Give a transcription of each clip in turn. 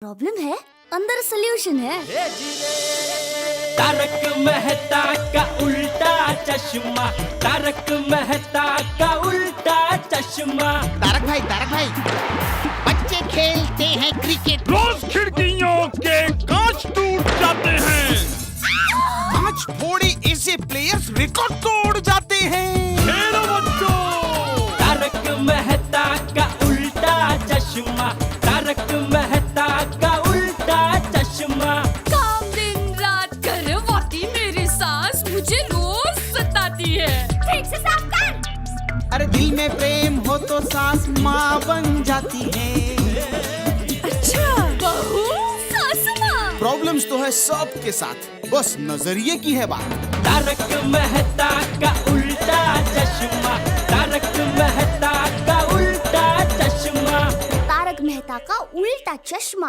Problem है, अंदर solution है। तारक मेहता का उल्टा चश्मा, तारक मेहता का उल्टा चश्मा। तारक भाई, बच्चे खेलते हैं क्रिकेट, रोज खिड़कियों के कांच टूट जाते हैं, कांच फोड़े ऐसे प्लेयर्स रिकॉर्ड तोड़ जाते हैं। खेलो बच्चों। तारक मेहता का उल्टा चश्मा, तारक मेहता का उल्टा चश्मा। काम दिन रात करवाती मेरी सास, मुझे रोज सताती है। ठीक से साफ कर। अरे दिल में प्रेम हो तो सास माँ बन जाती है। अच्छा, बहू सास माँ। प्रॉब्लम्स तो है सबके साथ, बस नजरिए की है बात। तारक मेहता का उल्टा चश्मा, तारक मेहता का उल्टा चश्मा। तारक मेहता का उल्टा चश्मा।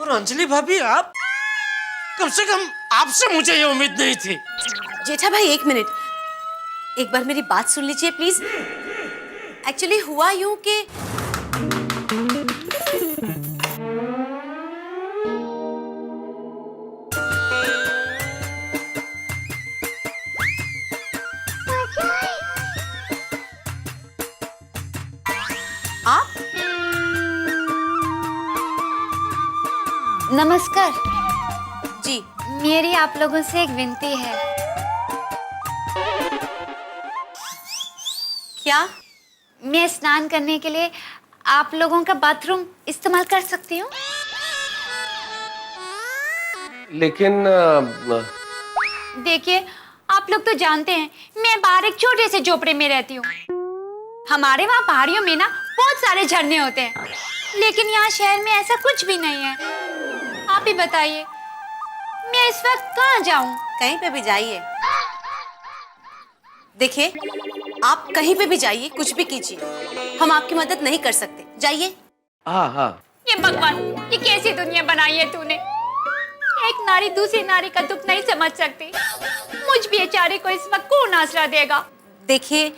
और अंजलि भाभी, आप कम से कम आपसे मुझे ये उम्मीद नहीं थी। जेठा भाई एक मिनट, एक बार मेरी बात सुन लीजिए प्लीज। एक्चुअली हुआ यूं कि आप नमस्कार जी, मेरी आप लोगों से एक विनती है। क्या? मैं स्नान करने के लिए आप लोगों का बाथरूम इस्तेमाल कर सकती हूँ? लेकिन देखिए, आप लोग तो जानते हैं मैं बाहर एक छोटे से झोपड़े में रहती हूँ। हमारे वहाँ पहाड़ियों में ना बहुत सारे झरने होते हैं, लेकिन यहाँ शहर में ऐसा कुछ भी नहीं है। आप ही बताइए, मैं इस वक्त कहाँ जाऊँ? कहीं पे भी जाइए। देखिए, आप कहीं पे भी जाइए, कुछ भी कीजिए, हम आपकी मदद नहीं कर सकते। जाइए। हाँ हाँ, ये भगवान, ये कैसी दुनिया बनाई है तूने? एक नारी दूसरी नारी का दुख नहीं समझ सकती। मुझ बेचारे को इस वक्त कौन आसरा देगा? देखिए,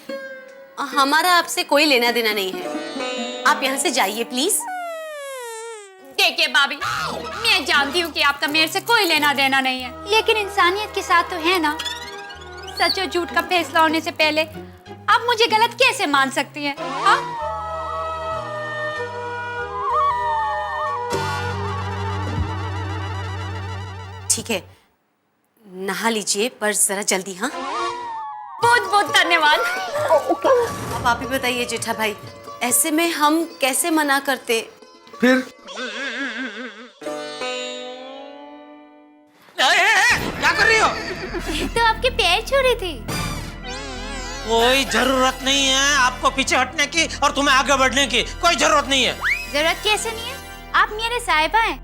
हमारा आपसे कोई लेना देना नहीं है, आप यहाँ से जाइए प्लीज। देखिए भाभी, मैं जानती हूँ कि आपका मेरे से कोई लेना देना नहीं है, लेकिन इंसानियत के साथ तो है ना। सच और झूठ का फैसला होने से पहले आप मुझे गलत कैसे मान सकती हैं? हाँ? ठीक है, नहा लीजिए, पर जरा जल्दी। हाँ, बहुत बहुत धन्यवाद। अब आप ही बताइए जेठा भाई, ऐसे में हम कैसे मना करते? फिर क्या कर रही हो? तो आपके पैर छू रही थी। कोई जरूरत नहीं है आपको पीछे हटने की और तुम्हें आगे बढ़ने की, कोई जरूरत नहीं है। जरूरत कैसे नहीं है? आप मेरे साहिबा हैं।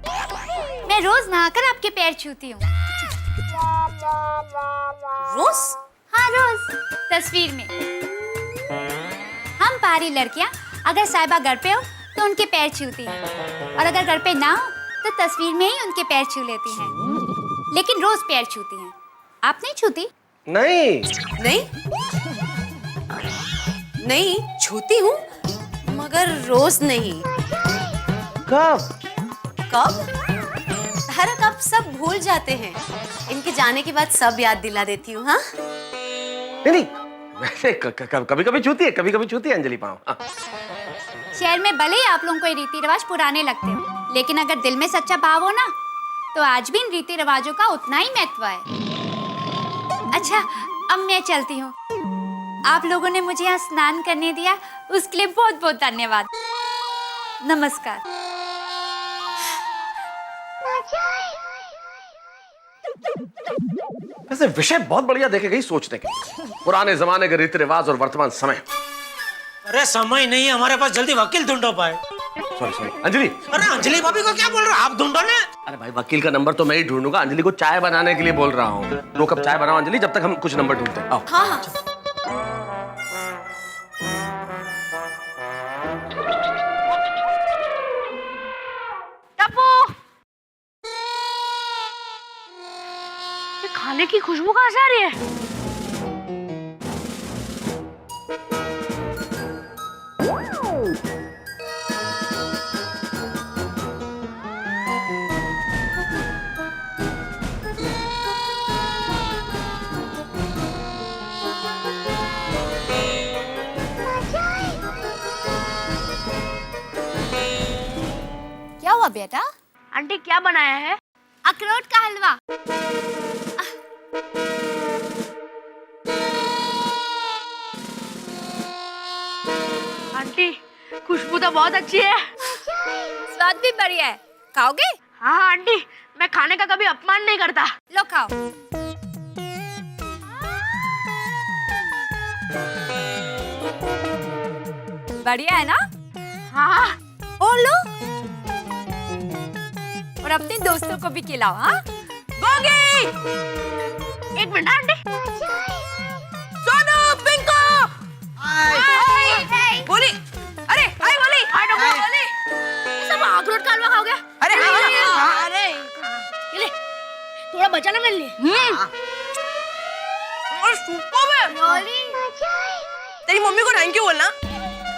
मैं रोज नहाकर आपके पैर छूती हूँ। रोज? हाँ, रोज। तस्वीर में हम पहाड़ी लड़कियाँ अगर साहिबा घर पे हो तो उनके पैर छूती हैं, और अगर घर पे ना हो तो तस्वीर में ही उनके पैर छू लेती हैं, लेकिन रोज पैर छूती हैं। आप नहीं छूती? नहीं। नहीं नहीं, छूती हूँ मगर रोज नहीं। कब? कब? तारक, आप सब भूल जाते हैं, इनके जाने के बाद सब याद दिला देती हूँ। हाँ, नहीं, वैसे कभी कभी छूती है, कभी कभी छूती है अंजलि पाँव। हाँ। शहर में भले ही आप लोगों को ये रीति रिवाज पुराने लगते हो, लेकिन अगर दिल में सच्चा भाव हो ना, तो आज भी इन रीति रिवाजों का उतना ही महत्व है। अच्छा, अब मैं चलती हूँ। आप लोगों ने मुझे यहाँ स्नान करने दिया, उसके लिए बहुत बहुत धन्यवाद। नमस्कार। वैसे विषय बहुत बढ़िया देखे गई सोचने के, पुराने जमाने के रीति रिवाज और वर्तमान समय। अरे समय नहीं है हमारे पास, जल्दी वकील ढूंढो पाए। सॉरी अंजलि। अरे अंजलि भाभी को क्या बोल रहे हो आप? ढूंढो ना। अरे भाई, वकील का नंबर तो मैं ही ढूंढूंगा, अंजलि को चाय बनाने के लिए बोल रहा हूँ। 2 कप चाय बनाओ अंजलि, जब तक हम कुछ नंबर ढूंढते हैं। आओ। हाँ हाँ। टप्पू, ये खाने की खुशबू कहाँ से आ रही है? हुआ बेटा? आंटी क्या बनाया है? अखरोट का हलवा। आंटी खुशबू तो बहुत अच्छी है। स्वाद भी बढ़िया है, खाओगे? हाँ आंटी, मैं खाने का कभी अपमान नहीं करता। लो खाओ। बढ़िया है ना? हाँ। और लो, और अपने दोस्तों को भी खिलाओ। हाँ गोगी, एक मिनट आंटी। सोनू, पिंको, बोली, अरे हाय बोली, हाय डॉक्टर बोली। सब अखरोट का हलवा खाओगे? अरे अरे ये ले, थोड़ा बचा ना मेरे लिए। और सुपर है। तेरी मम्मी को थैंक यू बोलना।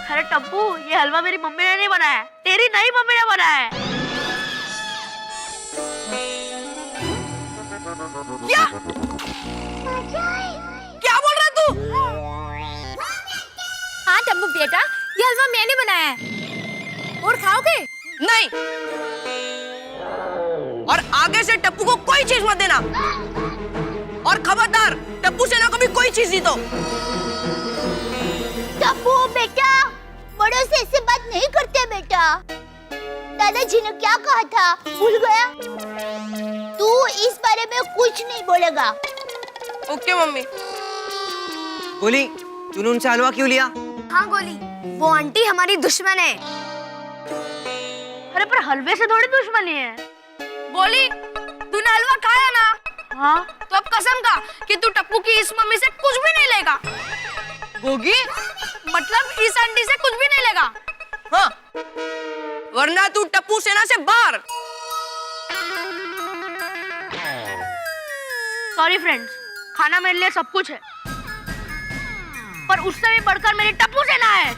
अरे टप्पू, ये हलवा मेरी मम्मी ने नहीं बनाया है, तेरी नई मम्मी ने बनाया है। क्या? क्या बोल रहा है तू? हाँ टप्पू बेटा, ये हलवा मैंने बनाया है। और खाओगे? नहीं, और आगे से टप्पू को कोई चीज मत देना। और खबरदार, टप्पू से ना कभी कोई चीज दी तो। टप्पू बेटा, बड़ों से ऐसे बात नहीं करते बेटा। दादाजी ने क्या कहा था, भूल गया? तू इस बारे में कुछ नहीं बोलेगा। Okay mummy. गोली, तूने उनसे हलवा क्यों लिया? हाँ गोली, वो आंटी हमारी दुश्मन है। अरे पर हलवे से थोड़ी दुश्मनी है। बोली, तूने हलवा खाया ना? हाँ। तो अब कसम खा कि तू टप्पू की इस मम्मी से कुछ भी नहीं लेगा। गोगी, मतलब इस आंटी से कुछ भी नहीं लेगा। हाँ, वरना तू टप्पू सेना से बाहर। सॉरी फ्रेंड्स, खाना मेरे लिए सब कुछ है, पर उससे भी बढ़कर मेरी टप्पू सेना है।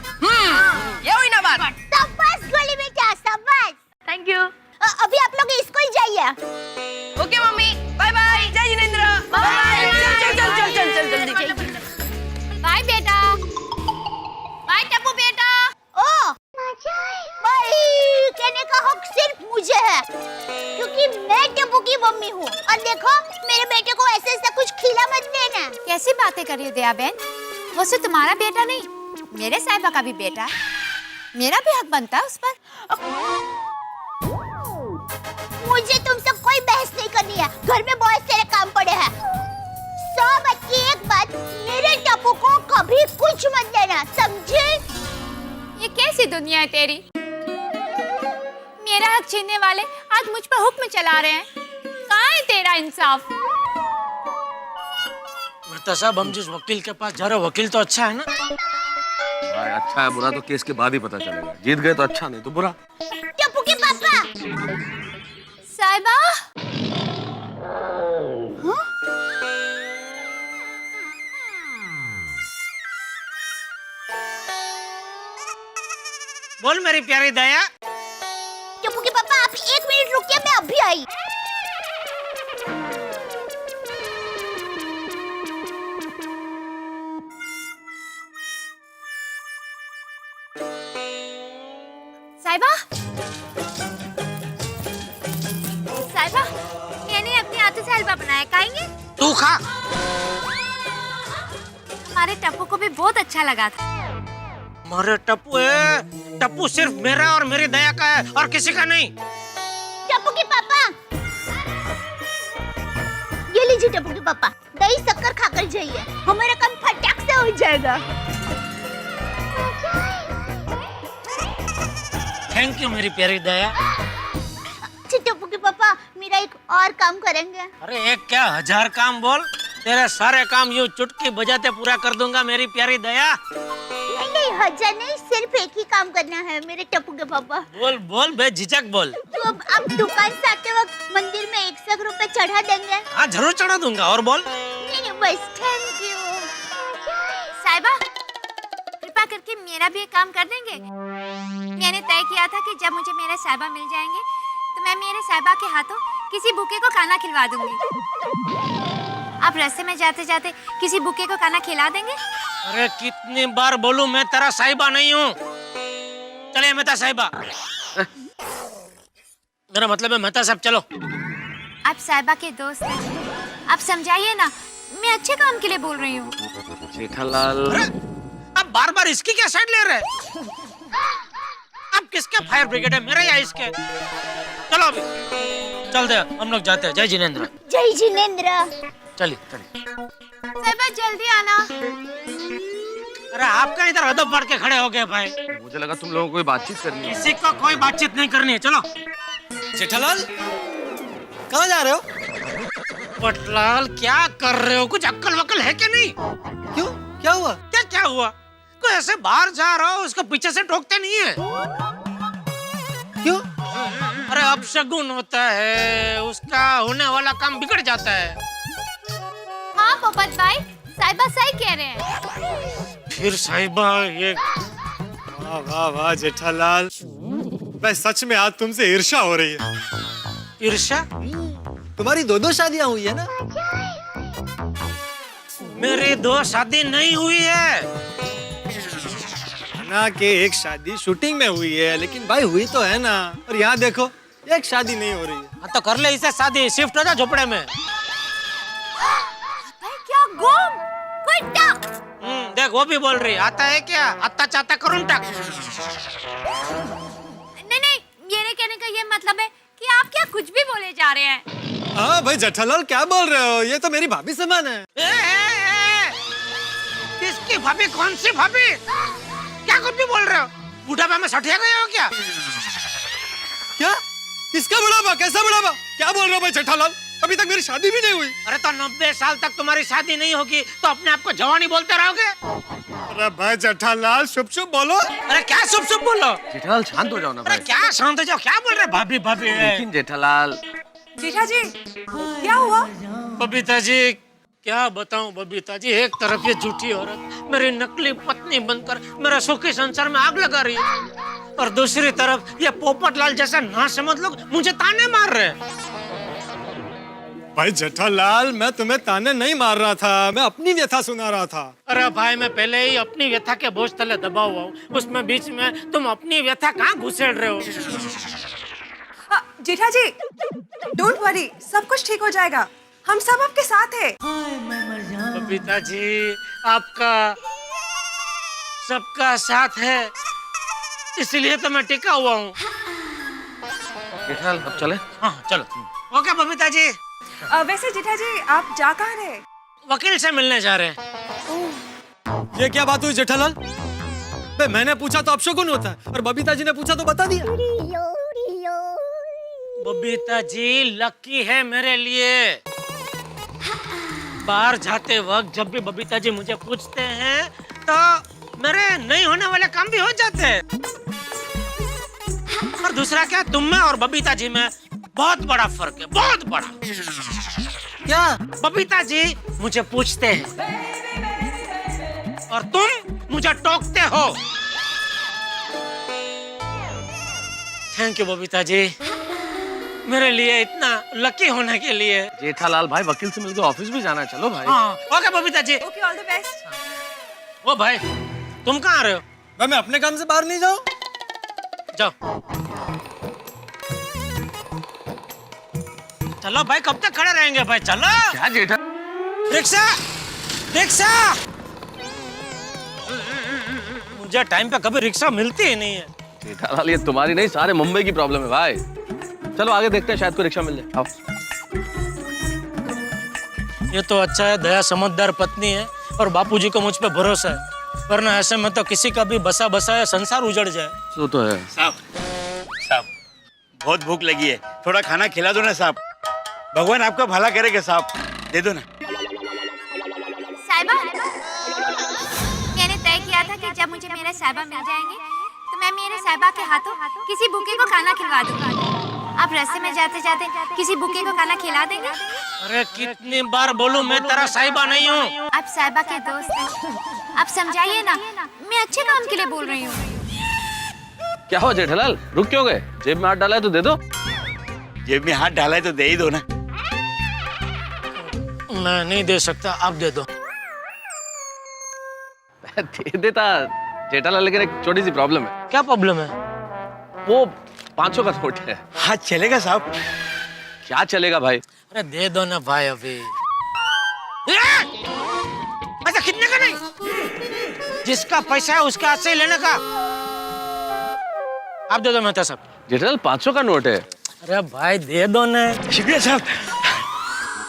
ये हुई ना बात। शाबाश गोली बेटा, शाबाश। Thank you. अभी आप लोग स्कूल जाइए। Okay mummy, bye bye. Jai Jinendra. Bye. चल चल चल चल चल जल्दी। बाय बेटा। बाय टप्पू बेटा। ओ, भाई कहने का हक सिर्फ मुझे है, क्योंकि मैं टप्पू की मम्मी हूँ। और देखो, मेरे बेटे को ऐसे ऐसा कुछ खिला मत देना। कैसी बातें कर रही हो दया बहन? वो सिर्फ तुम्हारा बेटा नहीं, मेरे साहिबा का भी बेटा है। मेरा भी हक बनता है उस पर। मुझे तुमसे कोई बहस नहीं करनी है। घर में बहुत सारे काम पड़े हैं। 100 बात की एक बात, मेरे टप्पू को कभी कुछ मत देना, समझे? ये कैसी दुनिया है तेरी? मेरा हक छीनने वाले आज मुझ पर हुक्म चला रहे हैं। कहाँ है तेरा इंसाफ? साहब, हम जिस वकील के पास जा रहे हो, वकील तो अच्छा है ना? अच्छा है बुरा तो केस के बाद ही पता चलेगा। जीत गए तो अच्छा, नहीं तो बुरा। टप्पू के पापा। साहिबा, बोल मेरी प्यारी दया। टप्पू के पापा, आप 1 मिनट रुकिए, मैं अभी आई। साहिबा, साहिबा, मैंने अपने हाथों से हलवा बनाया, खाएंगे? तू खा। हमारे टप्पू को भी बहुत अच्छा लगा था। हमारे टप्पू है, टप्पू सिर्फ मेरा और मेरी दया का है और किसी का नहीं। टप्पू के पापा, ये लीजिए टप्पू के पापा, दही शक्कर खाकर जाइए, हमारा काम फटाक से हो जाएगा। थैंक यू मेरी प्यारी दया। टप्पू के पापा, मेरा एक और काम करेंगे? अरे एक क्या, 1000 काम बोल, तेरे सारे काम यूं चुटकी बजाते पूरा कर दूंगा मेरी प्यारी दया। नहीं, 1000 नहीं, सिर्फ एक ही काम करना है मेरे टप्पू के पापा। बोल बोल बेझिझक बोल। तो अब आप दुकान से आते वक्त मंदिर में 100 रुपए चढ़ा देंगे? हाँ जरूर चढ़ा दूंगा। और बोल। नहीं, बस थैंक यू। साहिबा, कृपा करके मेरा भी एक काम कर देंगे? मैंने तय किया था कि जब मुझे मेरे साहिबा मिल जाएंगे तो मैं मेरे साहिबा के हाथों किसी भूखे को खाना खिलवा दूंगी। आप रास्ते में जाते जाते किसी भूखे को खाना खिला देंगे? अरे कितनी बार बोलूं, मैं तेरा साहिबा नहीं हूँ। चले मैं तेरा साहिबा। मेरा मतलब है मेहता साहब चलो। आप साहिबा के दोस्त हैं, आप समझाइए ना, मैं अच्छे काम के लिए बोल रही हूँ। जेठालाल, अरे आप बार बार इसकी क्या साइड ले रहे हैं? आप किसके फायर ब्रिगेड है, मेरे या इसके? चलो अभी चलते हैं, हम लोग जाते हैं। जय जिनेंद्र। जय जिनेंद्र। चलिए चलिए। साहिबा जल्दी आना। अरे आपका इधर अदब पढ़ के खड़े हो गए भाई। मुझे लगा तुम लोगों को कोई बातचीत करनी है। किसी को कोई बातचीत नहीं करनी है, चलो। जेठालाल, कहाँ जा रहे हो? पटलाल क्या कर रहे हो? कुछ अक्ल वक्ल है क्या नहीं? क्यों, क्या हुआ? क्या हुआ? कोई ऐसे बाहर जा रहा हो उसको पीछे से टोकते नहीं है। क्यों? अरे अपशगुन होता है, उसका होने वाला काम बिगड़ जाता है। हाँ पोपट भाई, साहिबा सही कह रहे हैं। फिर साहिबा ये वाह वाह वाह जेठालाल, मैं सच में आज तुमसे ईर्ष्या हो रही है। ईर्ष्या? तुम्हारी दो शादियां हुई है ना? मेरी 2 शादी नहीं हुई है ना, कि एक शादी शूटिंग में हुई है, लेकिन भाई हुई तो है ना। और यहाँ देखो, एक शादी नहीं हो रही है। हाँ तो कर ले इसे शादी, शिफ्ट हो जा झोपड़े में। भाई क्या गुम, कोई टक। देख वो भी बोल रही, आता है क्या? आता चाहता करूँ टक। नहीं, मेरे कहने का ये मतलब है कि आप क्या कुछ भी बोले जा रहे हैं। हाँ भाई जेठालाल, क्या बोल रहे हो? ये तो मेरी भाभी समान है। किसकी भाभी? कौन सी भाभी? क्या कुछ भी बोल रहे हो? बुढ़ापा में सठिया गए हो क्या? क्या? किसका बुढ़ापा? कैसा बुढ़ापा? क्या बोल रहे हो भाई जेठालाल? अभी तक मेरी शादी भी नहीं हुई। अरे तो 90 साल तक तुम्हारी शादी नहीं होगी तो अपने आप को जवानी बोलते रहोगे? अरे भाई जेठालाल, शुभ शुभ बोलो। अरे क्या शुभ शुभ बोलो? जेठालाल शांत हो जाओ ना अरे भाई। क्या शांत हो जाओ? क्या बोल रहे भाभी भाभी? लेकिन जेठालाल, जेठा जी, क्या हुआ? बबीता जी क्या बताऊं बबीता जी, एक तरफ ये झूठी औरत मेरी नकली पत्नी बनकर मेरा सुखी संसार में आग लगा रही है, और दूसरी तरफ ये पोपटलाल जैसा ना समझ लोग मुझे ताने मार रहे हैं। भाई जेठालाल, मैं तुम्हें ताने नहीं मार रहा था, मैं अपनी व्यथा सुना रहा था। अरे भाई मैं पहले ही अपनी व्यथा के बोझ तले दबा हुआ हूँ, उसमें बीच में तुम अपनी व्यथा कहाँ घुसेड़ रहे हो? जेठा जी, डोंट वरी, सब कुछ ठीक हो जाएगा। हम सब आपके साथ हैं। बबीता जी, आपका सबका साथ है, इसलिए तो मैं टिका हुआ हूँ। जेठालाल अब चले? हाँ चलो। ओके बबीता जी। वैसे जेठा जी, आप जा कहाँ रहे? वकील से मिलने जा रहे हैं। ये क्या बात हुई जेठालाल? बे, मैंने पूछा तो अपशगुन होता है, और बबीता जी ने पूछा तो बता दिया। बबीता जी लकी है मेरे लिए। बाहर जाते वक्त जब भी बबीता जी मुझे पूछते हैं तो मेरे नहीं होने वाले काम भी हो जाते हैं। और दूसरा क्या, तुम में और बबीता जी में बहुत बड़ा फर्क है, बहुत बड़ा। क्या? बबीता जी मुझे पूछते हैं और तुम मुझे टोकते हो। थैंक यू बबीता जी, मेरे लिए इतना लकी होने के लिए। जेठालाल भाई, वकील से मिलकर ऑफिस भी जाना है, चलो भाई। हाँ okay Babita ji. Okay, all the best. ओ भाई तुम कहाँ आ रहे हो? भाई मैं अपने काम से बाहर नहीं जाऊँ? जाओ। चलो भाई, कब तक खड़े रहेंगे भाई? चलो। क्या जेठा? Rickshaw, rickshaw. मुझे टाइम पे कभी रिक्शा मिलती ही नहीं है। जेठालाल, ये तुम्हारी नहीं, सारे मुंबई की प्रॉब्लम है भाई। चलो आगे देखते हैं, शायद कोई रिक्शा मिल जाए। आओ। ये तो अच्छा है, दया समझदार पत्नी है और बापूजी को मुझ पे भरोसा है, वरना ऐसे में तो किसी का भी बसा बसाया संसार उजड़ जाए। वो तो है। साहब, साहब, बहुत भूख लगी है, थोड़ा खाना खिला दो ना साहब। भगवान आपका भला करेगा साहब, दे दो ना। साहिबा, मैंने तय किया था कि जब मुझे मेरे साहिबा मिल जाएंगे तो मैं मेरे साहिबा के हाथों किसी भूखे को खाना खिलवा दूंगा। आप रास्ते में जाते जाते किसी भूखे को खाना खिला देंगे? अरे कितनी बार बोलूं, मैं तेरा साहिबा नहीं हूँ। आप साहिबा के दोस्त हैं, आप समझाइए ना, मैं अच्छे काम के लिए बोल रही हूँ। क्या हो जेठालाल, रुक क्यों गए? जेब में हाथ डाला है तो दे दो। जेब में हाथ डाला है तो दे ही दो ना। मैं नहीं दे सकता, आप दे दो। दे देता जेठालाल, लेकिन एक छोटी सी प्रॉब्लम है। क्या प्रॉब्लम है? वो 500 का नोट है। हाँ चलेगा साहब। क्या चलेगा भाई? अरे दे दो ना भाई अभी। अच्छा कितने का नहीं? जिसका पैसा है उसका हाथ से लेने का। आप दे दो मेहता साहब। जेठालाल 500 का नोट है। अरे भाई दे दो ना। शुक्रिया साहब।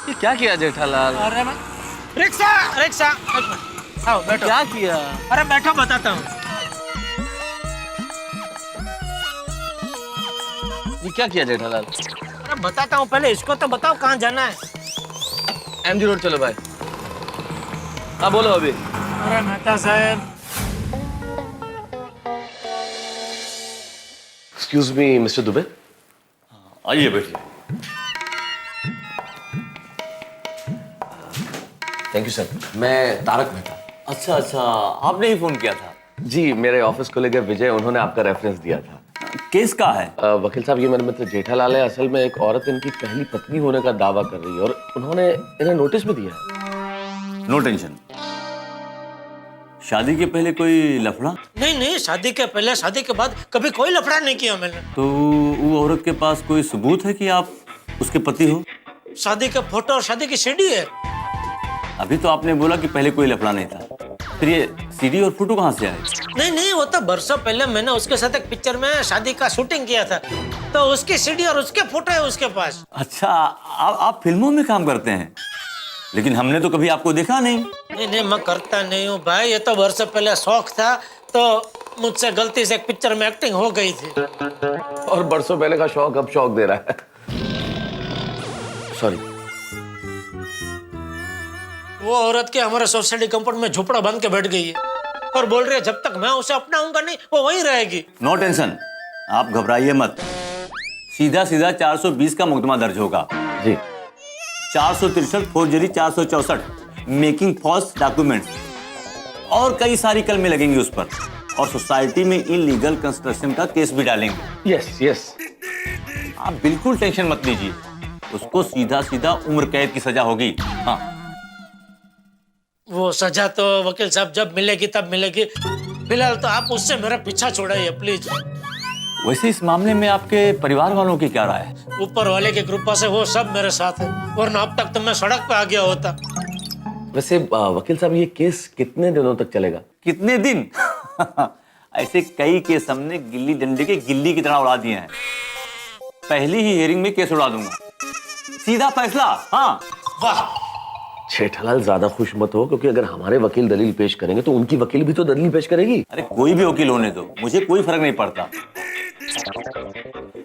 ये क्या किया जेठालाल? अरे रिक्शा रिक्शा आओ बैठो। क्या किया? अरे बैठो बताता हूँ। ये क्या किया जेठालाल? अरे बताता हूँ, पहले इसको तो बताओ कहाँ जाना है। MG रोड चलो भाई। हाँ बोलो अभी। अरे मेहता साहब। Excuse me mister Dubey. आइए बैठिए। Thank you sir. मैं तारक मेहता। अच्छा अच्छा, आपने ही फोन किया था? जी, मेरे ऑफिस को लेकर विजय, उन्होंने आपका रेफरेंस दिया था। केस का है? वकील साहब, ये मेरे मित्र जेठालाल है। असल में एक औरत इनकी पहली पत्नी होने का दावा कर रही है और उन्होंने इन्हें नोटिस भी दिया है। No tension. शादी के पहले कोई लफड़ा? नहीं नहीं, शादी के पहले शादी के बाद कभी कोई लफड़ा नहीं किया मैंने। तो वो औरत के पास कोई सबूत है कि आप उसके पति हो? शादी का फोटो और शादी की सीडी है। अभी तो आपने बोला कि पहले कोई लफड़ा नहीं था, फिर ये सीडी और फोटो कहाँ से आए? नहीं नहीं, वो तो बरसों पहले मैंने उसके साथ एक पिक्चर में शादी का शूटिंग किया था, तो उसकी सीडी और उसके फोटो है उसके पास। अच्छा, आप फिल्मों में काम करते हैं, लेकिन हमने तो कभी आपको देखा नहीं। नहीं नहीं, मैं करता नहीं हूँ भाई, ये तो बरसों पहले शौक था, तो मुझसे गलती से एक पिक्चर में एक्टिंग हो गई थी। और बरसों पहले का शौक अब शौक दे रहा है। सॉरी। वो औरत के हमारे सोसाइटी कंपाउंड में झोपड़ा बांध के बैठ गई है और बोल रही है जब तक मैं उसे अपनाऊंगा नहीं वो वहीं रहेगी। नो टेंशन, आप घबराइए मत। सीधा सीधा 420 का मुकदमा दर्ज होगा जी। 463 फोर्जरी, 464 मेकिंग फॉल्स डॉक्यूमेंट्स और कई सारी कलमें लगेंगी उस पर, और सोसाइटी में इलीगल कंस्ट्रक्शन का केस भी डालेंगे। Yes yes. आप बिल्कुल टेंशन मत लीजिए, उसको सीधा सीधा उम्र कैद की सजा होगी। हाँ, वो सजा तो वकील साहब जब मिलेगी तब मिलेगी, फिलहाल तो आप उससे मेरा पीछा छोड़ाइए प्लीज। वैसे इस मामले में आपके परिवार वालों की क्या राय है? ऊपर वाले की कृपा से वो सब मेरे साथ है, वरना अब तक तो मैं सड़क पे आ गया होता। वैसे वकील साहब, ये केस कितने दिनों तक चलेगा? कितने दिन? ऐसे कई केस हमने गिल्ली डंडे के गिल्ली की तरह उड़ा दिए हैं। पहली ही हियरिंग में केस उड़ा दूंगा, सीधा फैसला। हाँ। वाह। जेठालाल ज्यादा खुश मत हो, क्योंकि अगर हमारे वकील दलील पेश करेंगे तो उनकी वकील भी तो दलील पेश करेगी। अरे कोई भी वकील होने दो, मुझे कोई फर्क नहीं पड़ता।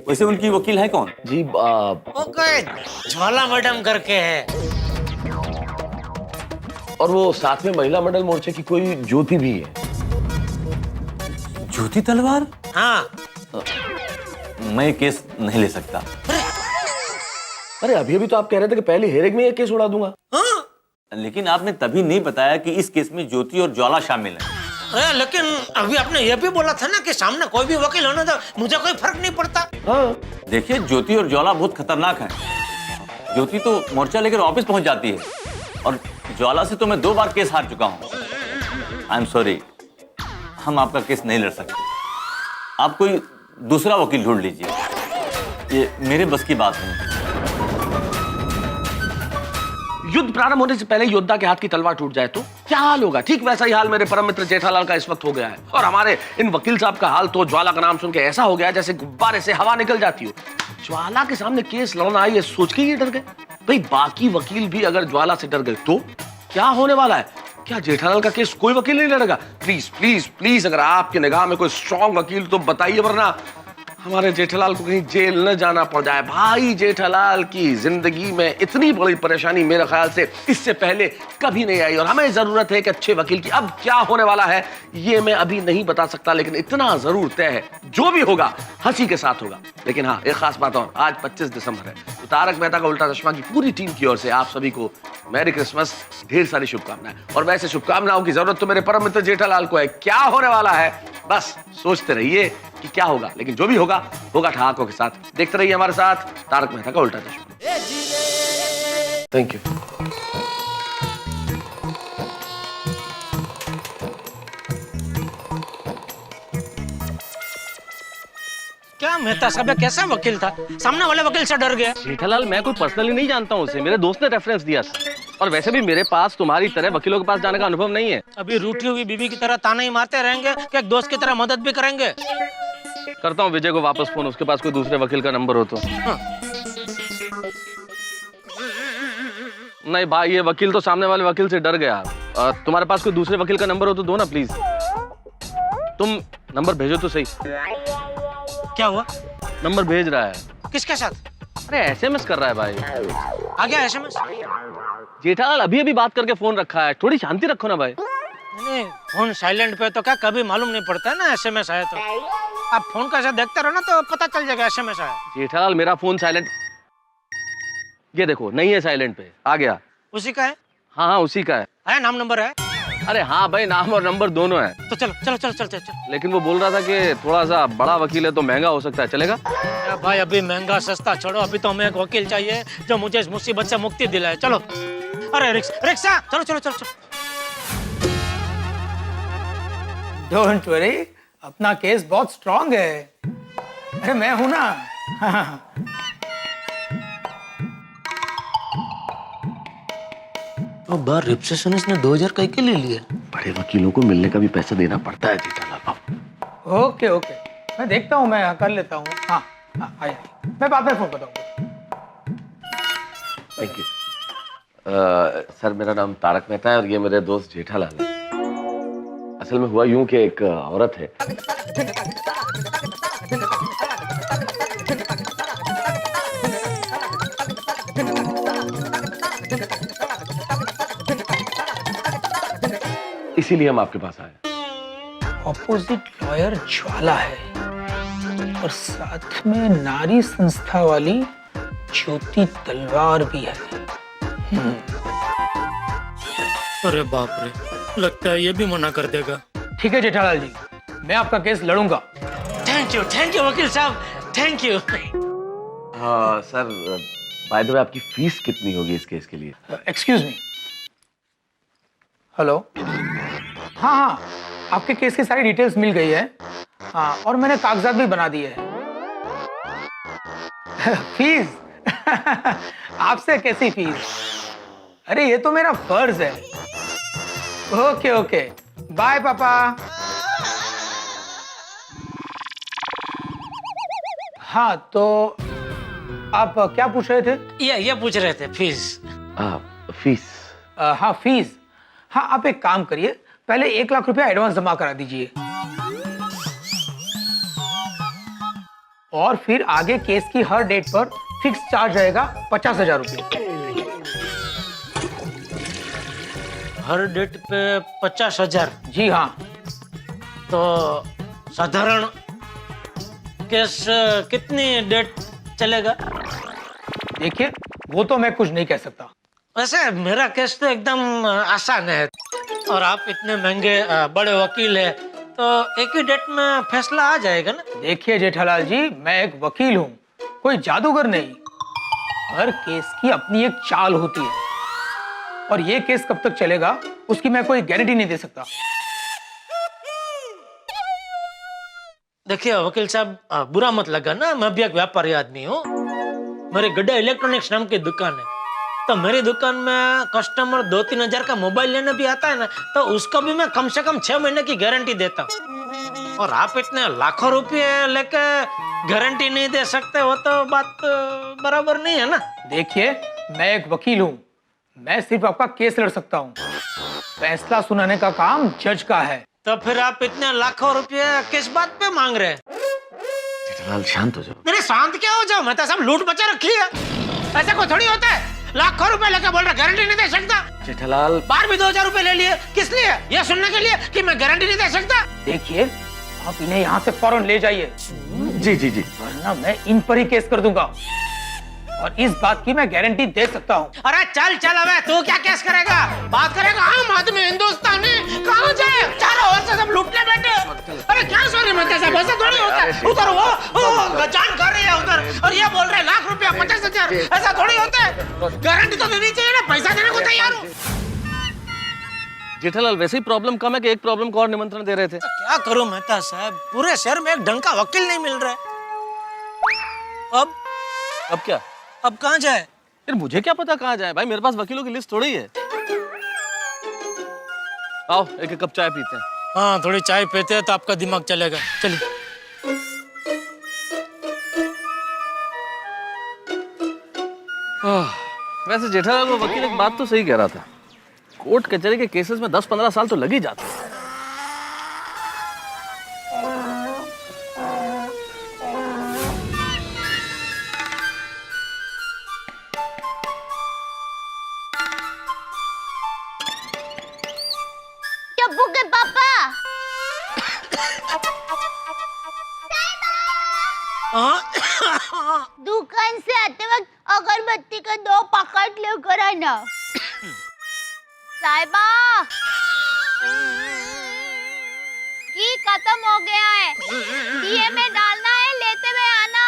वैसे उनकी वकील है कौन? जी वो कोई ज्वाला मैडम करके है, और वो साथ में महिला मंडल मोर्चे की कोई ज्योति भी है। ज्योति तलवार? हाँ। मैं केस नहीं ले सकता। अरे अभी अभी तो आप कह रहे थे कि पहले हेयरिंग में ये केस उड़ा दूंगा। हाँ? लेकिन आपने तभी नहीं बताया कि इस केस में ज्योति और ज्वाला शामिल है। अरे लेकिन अभी आपने ये भी बोला था ना कि सामने कोई भी वकील होने दो, मुझे कोई फर्क नहीं पड़ता। हाँ। देखिए, ज्योति और ज्वाला बहुत खतरनाक हैं। ज्योति तो मोर्चा लेकर ऑफिस पहुंच जाती है, और ज्वाला से तो मैं 2 बार केस हार चुका हूं। आई एम सॉरी, हम आपका केस नहीं लड़ सकते। आप कोई दूसरा वकील ढूंढ लीजिए, ये मेरे बस की बात नहीं। युद्ध प्रारंभ होने से पहले योद्धा के हाथ की तलवार टूट जाए तो क्या हाल होगा? ठीक वैसा ही हाल मेरे परम मित्र जेठालाल का इस वक्त हो गया है, और हमारे इन वकील साहब का हाल तो ज्वाला का नाम सुन के ऐसा हो गया जैसे गुब्बारे से हवा निकल जाती हो। ज्वाला के सामने केस लड़ना ये सोच के ही डर गए। भाई बाकी वकील भी अगर ज्वाला से डर गए तो क्या होने वाला है? क्या जेठालाल का केस कोई वकील नहीं लड़ेगा? प्लीज प्लीज प्लीज, अगर आपकी निगाह में कोई स्ट्रॉन्ग वकील तो बताइए, वरना हमारे जेठालाल को कहीं जेल न जाना पड़ जाए। भाई जेठालाल की जिंदगी में इतनी बड़ी परेशानी मेरे ख्याल से इससे पहले कभी नहीं आई, और हमें जरूरत है एक अच्छे वकील की। अब क्या होने वाला है ये मैं अभी नहीं बता सकता, लेकिन इतना जरूर तय है जो भी होगा हंसी के साथ होगा। लेकिन हाँ, एक खास बात और, आज 25 दिसंबर है, तो तारक मेहता का उल्टा चश्मा की पूरी टीम की ओर से आप सभी को मैरी क्रिसमस, ढेर सारी शुभकामनाएं। और वैसे शुभकामनाओं की जरूरत तो मेरे परम मित्र जेठालाल को है। क्या होने वाला है बस सोचते रहिए कि क्या होगा, लेकिन जो भी होगा होगा ठहाकों के साथ। देखते रहिए हमारे साथ तारक मेहता का उल्टा चश्मा। Thank you. क्या मेहता साहब कैसा वकील था, सामने वाले वकील से डर गया। जेठालाल मैं कोई पर्सनली नहीं जानता हूँ उसे, मेरे दोस्त ने रेफरेंस दिया था। और वैसे भी मेरे पास तुम्हारी तरह वकीलों के पास जाने का अनुभव नहीं है। अभी रूठी हुई बीवी की तरह ताना ही मारते रहेंगे कि एक दोस्त की तरह मदद भी करेंगे? करता हूँ विजय को वापस फोन, उसके पास कोई दूसरे वकील का नंबर हो तो। हाँ। नहीं भाई, ये वकील तो सामने वाले वकील से डर गया। तुम्हारे पास कोई दूसरे वकील का नंबर हो तो दो ना प्लीज। तुम नंबर भेजो तो सही। क्या हुआ? नंबर भेज रहा है। किसके साथ? अरे एसएमएस कर रहा है भाई। आ गया एसएमएस? जेठालाल अभी अभी बात करके फोन रखा है, थोड़ी शांति रखो ना भाई। नहीं, फोन साइलेंट पे तो क्या कभी मालूम नहीं पड़ता है ना एसएमएस आया तो। आप फोन का ऐसा देखते रहो ना तो पता चल जाएगा एसएमएस आया। जेठालाल मेरा फोन साइलेंट, ये देखो नहीं है साइलेंट पे, आ गया। उसी का है? हाँ उसी का है, नाम नंबर है? अरे हाँ भाई, नाम और नंबर दोनों है। तो चलो चलो चलो चलो चलो। लेकिन वो बोल रहा था कि थोड़ा सा बड़ा वकील है तो महंगा हो सकता है, चलेगा? भाई अभी महंगा सस्ता छोड़ो, अभी तो हमें एक वकील चाहिए जो मुझे इस मुसीबत से मुक्ति दिलाए। चलो। अरे रिक्शा, चलो चलो चलो चलो। डोंट वरी, अपना केस बहुत स्ट्रांग है। अरे मैं हूं ना। तो बार रिसेप्शनिस्ट ने 2000 कहीं के ले लिया? बड़े वकीलों को मिलने का भी पैसा देना पड़ता है जेठालाल बाबू। ओके ओके, मैं देखता हूँ, मैं कर लेता हूँ। हाँ हाँ आइए, मैं बाद में फोन बताऊंगा। Thank you. सर मेरा नाम तारक मेहता है और ये मेरे दोस्त जेठालाल है। असल में हुआ यूं कि एक औरत है। इसीलिए हम आपके पास आए। ऑपोजिट लॉयर ज्वाला है और साथ में नारी संस्था वाली ज्योति तलवार भी है। अरे बाप रे, लगता है ये भी मना कर देगा। ठीक है जेठालाल जी, मैं आपका केस लड़ूंगा। थैंक यू वकील साहब, thank you. Sir by the way आपकी फीस कितनी होगी इस केस के लिए? Excuse me. हेलो। हाँ हाँ, आपके केस की सारी डिटेल्स मिल गई है। हाँ, और मैंने कागजात भी बना दिए हैं। फीस? आपसे कैसी फीस? अरे ये तो मेरा फर्ज है। ओके ओके, बाय पापा। हाँ तो आप क्या पूछ रहे थे? ये पूछ रहे थे फीस। फीस? हाँ फीस। हाँ आप एक काम करिए, पहले 1 लाख रुपया एडवांस जमा करा दीजिए और फिर आगे केस की हर डेट पर फिक्स चार्ज रहेगा 50,000 रुपये। हर डेट पे 50,000? जी हाँ। तो साधारण केस कितनी डेट चलेगा? देखिए वो तो मैं कुछ नहीं कह सकता। वैसे मेरा केस तो एकदम आसान है और आप इतने महंगे बड़े वकील हैं तो एक ही डेट में फैसला आ जाएगा ना। देखिए जेठालाल जी, मैं एक वकील हूँ, कोई जादूगर नहीं। हर केस की अपनी एक चाल होती है और ये केस कब तक चलेगा उसकी मैं कोई गारंटी नहीं दे सकता। देखिए वकील साहब, बुरा मत लगा ना, मैं भी एक व्यापारी आदमी हूँ। मेरी गड्ढा इलेक्ट्रॉनिक्स नाम की दुकान है, तो मेरी दुकान में कस्टमर 2-3 हजार का मोबाइल लेने भी आता है ना, तो उसको भी मैं कम से कम 6 महीने की गारंटी देता हूँ। और आप इतने लाखों रुपए लेके गारंटी नहीं दे सकते, वो तो बात बराबर नहीं है ना। देखिए मैं एक वकील हूँ, मैं सिर्फ आपका केस लड़ सकता हूँ, फैसला सुनाने का काम जज का है। तो फिर आप इतने लाखों रुपए किस बात पे मांग रहे हैं? जेठालाल शांत हो जाओ। नहीं शांत क्या हो जाओ, मैं तो सब लूट बचा रखी है। ऐसा कोई थोड़ी होता है, लाखों रुपए लेकर बोल रहा गारंटी नहीं दे सकता। जेठालाल बाहर भी 2,000 रुपए ले लिए, किस लिए? ये सुनने के लिए कि मैं गारंटी नहीं दे सकता। देखिए आप इन्हें यहाँ से फौरन ले जाइए। जी जी जी, वरना मैं इन पर ही केस कर दूंगा और इस बात की मैं गारंटी दे सकता हूँ। अरे चल चल, अबे तू क्या केस करेगा? बात करेगा आम आदमी हिंदुस्तानी, कहाँ जाए? चारों ओर से सब लूटने बैठे। अरे क्या सॉरी मत ऐसा वैसा थोड़ी होता है। उधर वो जान कर रही है उधर और ये बोल रहे लाख रुपया 50,000, ऐसा थोड़ी होता है। गारंटी तो देनी चाहिए ना, पैसा देने को तैयार हूँ। जेठालाल वैसे ही प्रॉब्लम कम है कि एक प्रॉब्लम को और निमंत्रण दे रहे थे। क्या करूं मेहता साहब, पूरे शहर में एक ढंग का वकील नहीं मिल रहा है। अब क्या? अब कहाँ जाए? यार मुझे क्या पता कहाँ जाए भाई, मेरे पास वकीलों की लिस्ट थोड़ी है। आओ एक कप चाय पीते हैं। हाँ थोड़ी चाय पीते हैं तो आपका दिमाग चलेगा। चलिए। वैसे जेठालाल वो वकील एक बात तो सही कह रहा था, कोर्ट कचहरी के केसेस में 10-15 साल तो लग ही जाते हैं। टप्पू के पापा। दुकान से आते वक्त अगरबत्ती के 2 पैकेट लेकर आना। साहिबा घी खत्म हो गया है, दिए में डालना है, लेते हुए आना।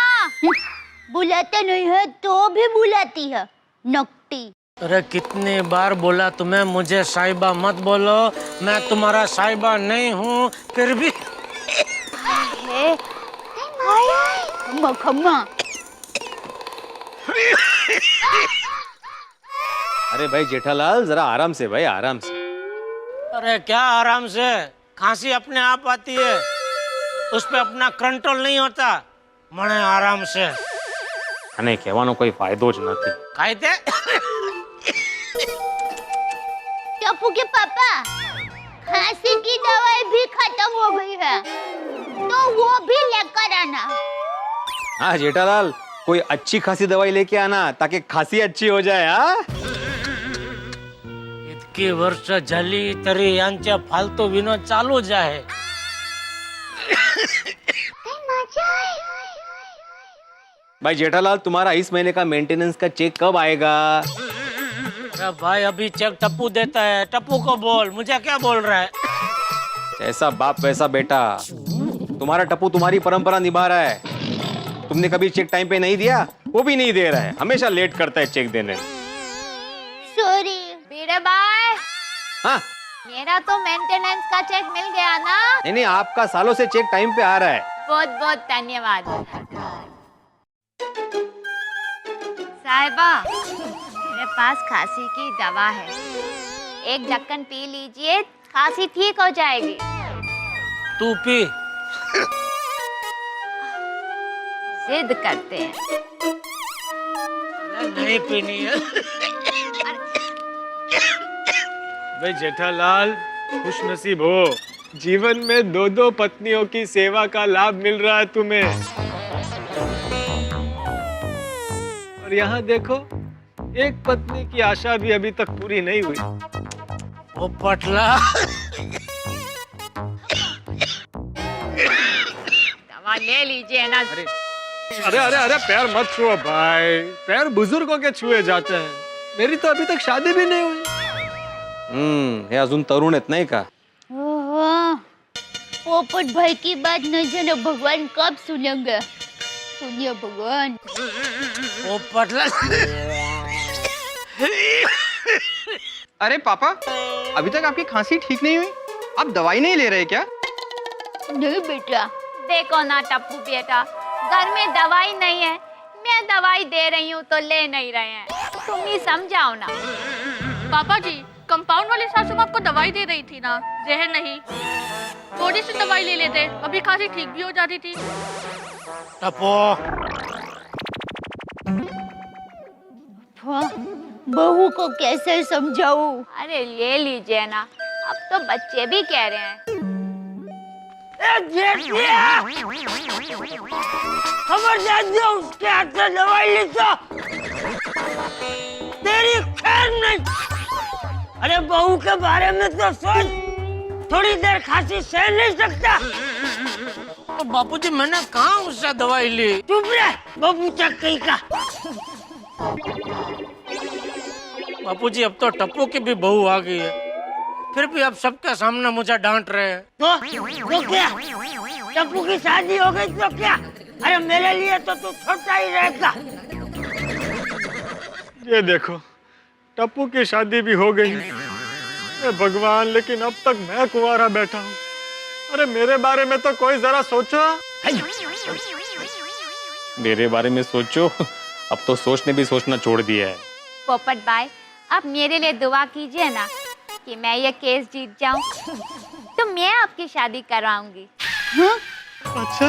बुलाते नहीं है तो भी बुलाती है नकटी। अरे कितनी बार बोला तुम्हें मुझे साहिबा मत बोलो, मैं तुम्हारा साहिबा नहीं हूँ फिर भी। खम्मा। अरे भाई जेठालाल जरा आराम से भाई, आराम से। अरे क्या आराम से, खांसी अपने आप आती है, उस पे अपना कंट्रोल नहीं होता। मने आराम से અને કહેવાનો કોઈ ફાયદો જ નથી। खाए थे। टप्पू के पापा, खांसी की दवाई भी खत्म हो गई है तो वो भी लेकर आना। हाँ जेठालाल, कोई अच्छी खासी दवाई लेके आना ताकि खांसी अच्छी हो जाए। हाँ इतकी वर्ष झाली तरी यांच्या फालतू विनोद चालू जाए। भाई जेठालाल, तुम्हारा इस महीने का मेंटेनेंस का चेक कब आएगा? अरे भाई अभी चेक टप्पू देता है, टप्पू को बोल, मुझे क्या बोल रहा है? ऐसा बाप वैसा बेटा, तुम्हारा टप्पू तुम्हारी परंपरा निभा रहा है। तुमने कभी चेक टाइम पे नहीं दिया, वो भी नहीं दे रहा है, हमेशा लेट करता है चेक देने में। सॉरी बीड़े भाई। हाँ मेरा तो मेंटेनेंस का चेक मिल गया ना? नहीं, आपका सालों से चेक टाइम पे आ रहा है। बहुत बहुत धन्यवाद। साहिबा, मेरे पास खांसी की दवा है, एक ढक्कन पी लीजिए, खांसी ठीक हो जाएगी। तू पी। जिद करते हैं। नहीं पीनी है। भाई जेठालाल खुश नसीब हो, जीवन में 2-2 पत्नियों की सेवा का लाभ मिल रहा है तुम्हें। और यहाँ देखो, एक पत्नी की आशा भी अभी तक पूरी नहीं हुई। ओ पटला, दवा ले लीजिए ना। अरे अरे अरे पैर मत छुओ भाई, पैर बुजुर्गों के छुए जाते हैं। मेरी तो अभी तक शादी भी नहीं हुई। हे अजून तरुण आहेत नाही का? पोपट भाई की बात न जाने भगवान कब सुनेंगे। सुनिए भगवान। ओ पटला। अरे पापा, अभी तक आपकी खांसी ठीक नहीं हुई? आप दवाई नहीं ले रहे क्या? नहीं बेटा। देखो ना टप्पू बेटा, घर में दवाई नहीं है, मैं दवाई दे रही हूँ तो ले नहीं रहे हैं, तुम ही समझाओ ना। पापा जी, कंपाउंड वाली सासू माँ आपको दवाई दे रही थी ना, जहर नहीं। थोड़ी सी दवाई ले लेते, अभी खांसी ठीक भी हो जाती थी। टप्पू, बहू को कैसे समझाऊं? अरे ले लीजिए ना, अब तो बच्चे भी कह रहे हैं। खबरदार जो उसके हाथ से दवाई ली तो तेरी खैर नहीं। अरे बहू के बारे में तो सोच, थोड़ी देर खांसी सह नहीं सकता। तो बापूजी मैंने कहाँ उससे दवाई ली? चुप रह बाबू चक्की का। बापूजी अब तो टप्पू की भी बहू आ गई है, फिर भी अब सबके सामने मुझे डांट रहे हैं। तो क्या टप्पू की शादी हो गई तो क्या? अरे मेरे लिए तो तू छोटा ही रहेगा। ये देखो, टप्पू की शादी भी हो गई। अरे भगवान, लेकिन अब तक मैं कुंवारा बैठा हूँ। अरे मेरे बारे में तो कोई जरा सोचो। मेरे बारे में सोचो, अब तो सोचने भी सोचना छोड़ दिया है। पोपट भाई, आप मेरे लिए दुआ कीजिए ना कि मैं ये केस जीत जाऊं, तो मैं आपकी शादी करवाऊंगी। अच्छा,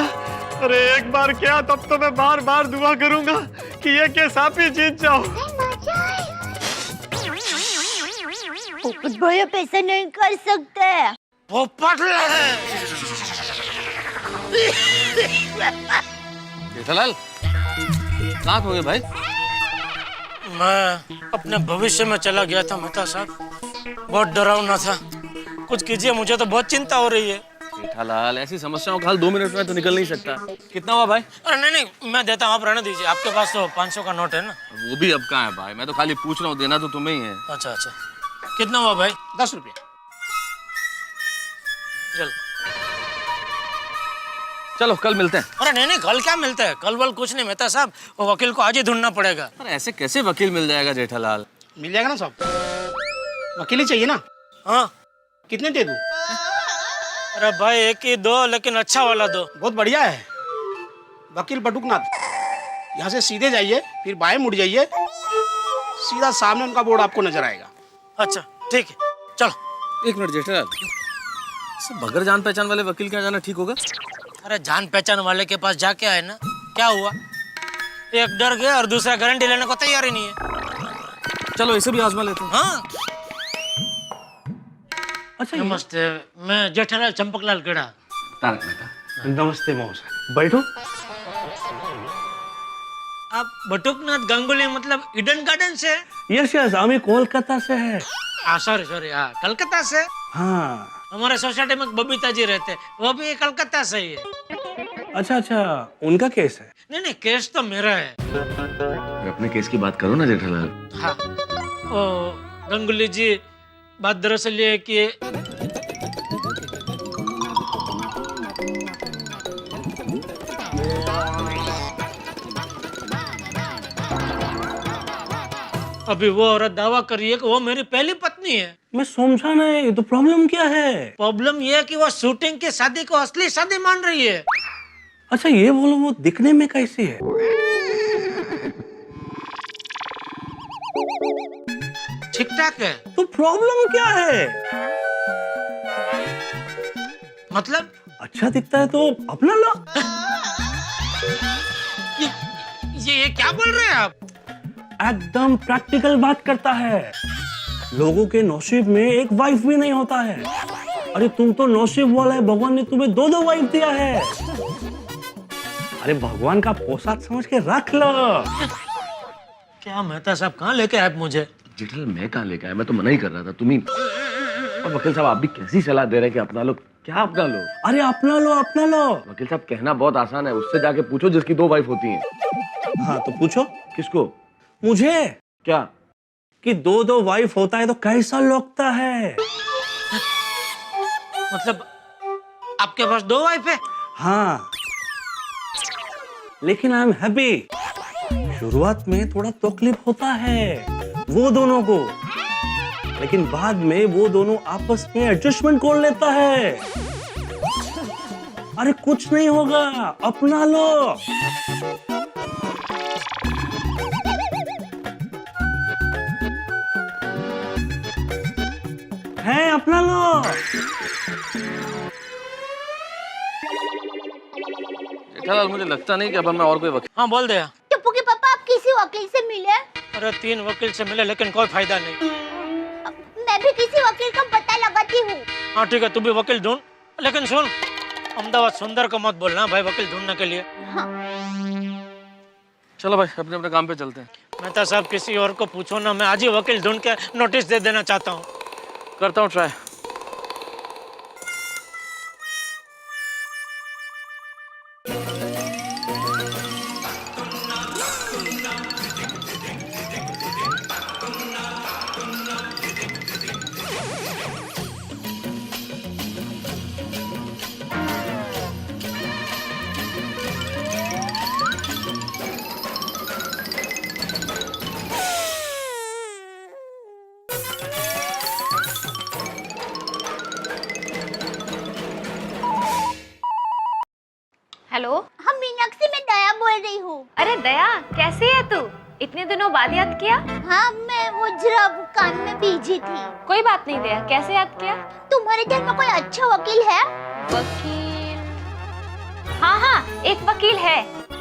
अरे एक बार क्या, तब तो मैं बार बार दुआ करूंगा कि ये केस आप ही जीत जाओ। पोपट भाई आप ऐसा नहीं कर सकते। पोपट जेठालाल, कहाँ हो गए भाई? मैं अपने भविष्य में चला गया था मेहता साहब, बहुत डरावना था। कुछ कीजिए, मुझे तो बहुत चिंता हो रही है। जेठालाल, ऐसी समस्याओं का हल 2 मिनट में तो निकल नहीं सकता। कितना हुआ भाई? अरे नहीं, मैं देता हूँ, आप रहने दीजिए। आपके पास तो 500 का नोट है ना? वो भी अब कहाँ है भाई, मैं तो खाली पूछ रहा हूँ, देना तो तुम्हें ही है। अच्छा अच्छा, कितना हुआ भाई? 10 रुपये। चलो चलो कल मिलते हैं। अरे नहीं, कल क्या मिलते हैं? कल वल कुछ नहीं मेहता साहब, वो वकील को आज ही ढूंढना पड़ेगा। अरे ऐसे कैसे वकील मिल जाएगा जेठालाल? मिल जाएगा ना साहब, वकील ही चाहिए ना। हाँ, कितने दे दूं? अरे भाई एक ही दो, लेकिन अच्छा वाला दो। बहुत बढ़िया है। वकील बटुकनाथ, यहाँ से सीधे जाइए, फिर बाएं मुड़ जाइए, सीधा सामने उनका बोर्ड आपको नजर आएगा। अच्छा ठीक है, चलो। 1 मिनट जेठालाल, बगैर जान पहचान वाले वकील के यहाँ जाना ठीक होगा? अरे जान पहचान वाले के पास जाके आए ना, क्या हुआ? एक डर गया और दूसरा गारंटी लेने को तैयार ही नहीं है। चलो इसे भी आजमा लेते हैं। हाँ अच्छा, नमस्ते, मैं जेठालाल चंपकलाल गेड़ा। तारक मेहता। नमस्ते महोदय, बैठो। आप बटुकनाथ गांगुली मतलब ईडन गार्डन से? यस यस, हमें कोलकाता से है। सॉरी सॉरी, हाँ कलकत्ता से। हाँ। हमारे सोसाइटी में बबीता जी रहते हैं, वो भी कलकत्ता से ही है। अच्छा अच्छा, उनका केस है? नहीं नहीं, केस तो मेरा है। अपने केस की बात करो ना जेठालाल। हाँ, ओ गांगुली जी, बात दरअसल ये है कि अभी वो औरत दावा कर रही है कि वो मेरी पहली पत्नी है। मैं समझा नहीं, तो प्रॉब्लम क्या है? प्रॉब्लम ये है कि वो शूटिंग की शादी को असली शादी मान रही है। अच्छा ये बोलो, वो दिखने में कैसी है? ठीक ठाक है। तो प्रॉब्लम क्या है? मतलब अच्छा दिखता है तो अपना लो। ये क्या बोल रहे हैं आप? एकदम प्रैक्टिकल बात करता है। लोगों के नसीब में एक वाइफ भी नहीं होता है। अरे तुम तो नसीब वाला है, भगवान ने तुम्हें 2 वाइफ दिया है। अरे भगवान का पोशाक समझ के रख लो। क्या मेहता साहब, कहाँ लेके आए मुझे? जेठालाल, मैं कहाँ लेके आया? मैं तो मना ही कर रहा था, तुम ही। और वकील साहब, आप भी कैसी सलाह दे रहे हैं कि अपना लो? क्या अपना लो? अरे अपना लो, अपना लो। वकील साहब, कहना बहुत आसान है, उससे जाके पूछो जिसकी 2 वाइफ होती हैं। हाँ तो पूछो। किसको? मुझे। क्या? कि 2 वाइफ होता है तो कैसा लगता है? मतलब आपके पास 2 वाइफ है? हाँ, लेकिन आई एम हैप्पी। शुरुआत में थोड़ा तकलीफ होता है वो दोनों को, लेकिन बाद में वो दोनों आपस में एडजस्टमेंट कर लेता है। अरे कुछ नहीं होगा, अपना लो। है, अपना लो। जेठालाल, मुझे लगता नहीं कि अब मैं और कोई वकील। हाँ बोल दे। टप्पू के पापा, आप किसी वकील से मिले? अरे 3 वकील से मिले, लेकिन कोई फायदा नहीं। मैं भी किसी वकील का पता लगाती हूँ। हाँ ठीक है, तू भी वकील ढूंढ, लेकिन सुन, अहमदाबाद सुंदर को मत बोलना भाई वकील ढूंढने के लिए। हाँ। चलो भाई, अपने अपने काम पे चलते हैं। मेहता साहब, किसी और को पूछो ना, मैं आज ही वकील ढूंढ के नोटिस दे देना चाहता हूँ। करता हूँ ट्राई। हाँ, कैसी है तू? इतने दिनों बाद याद किया? हाँ, मैं वो जरा काम में बिजी थी। कोई बात नहीं दिया, कैसे याद किया? तुम्हारे घर में कोई अच्छा वकील है? वकील? हाँ हाँ, एक वकील है।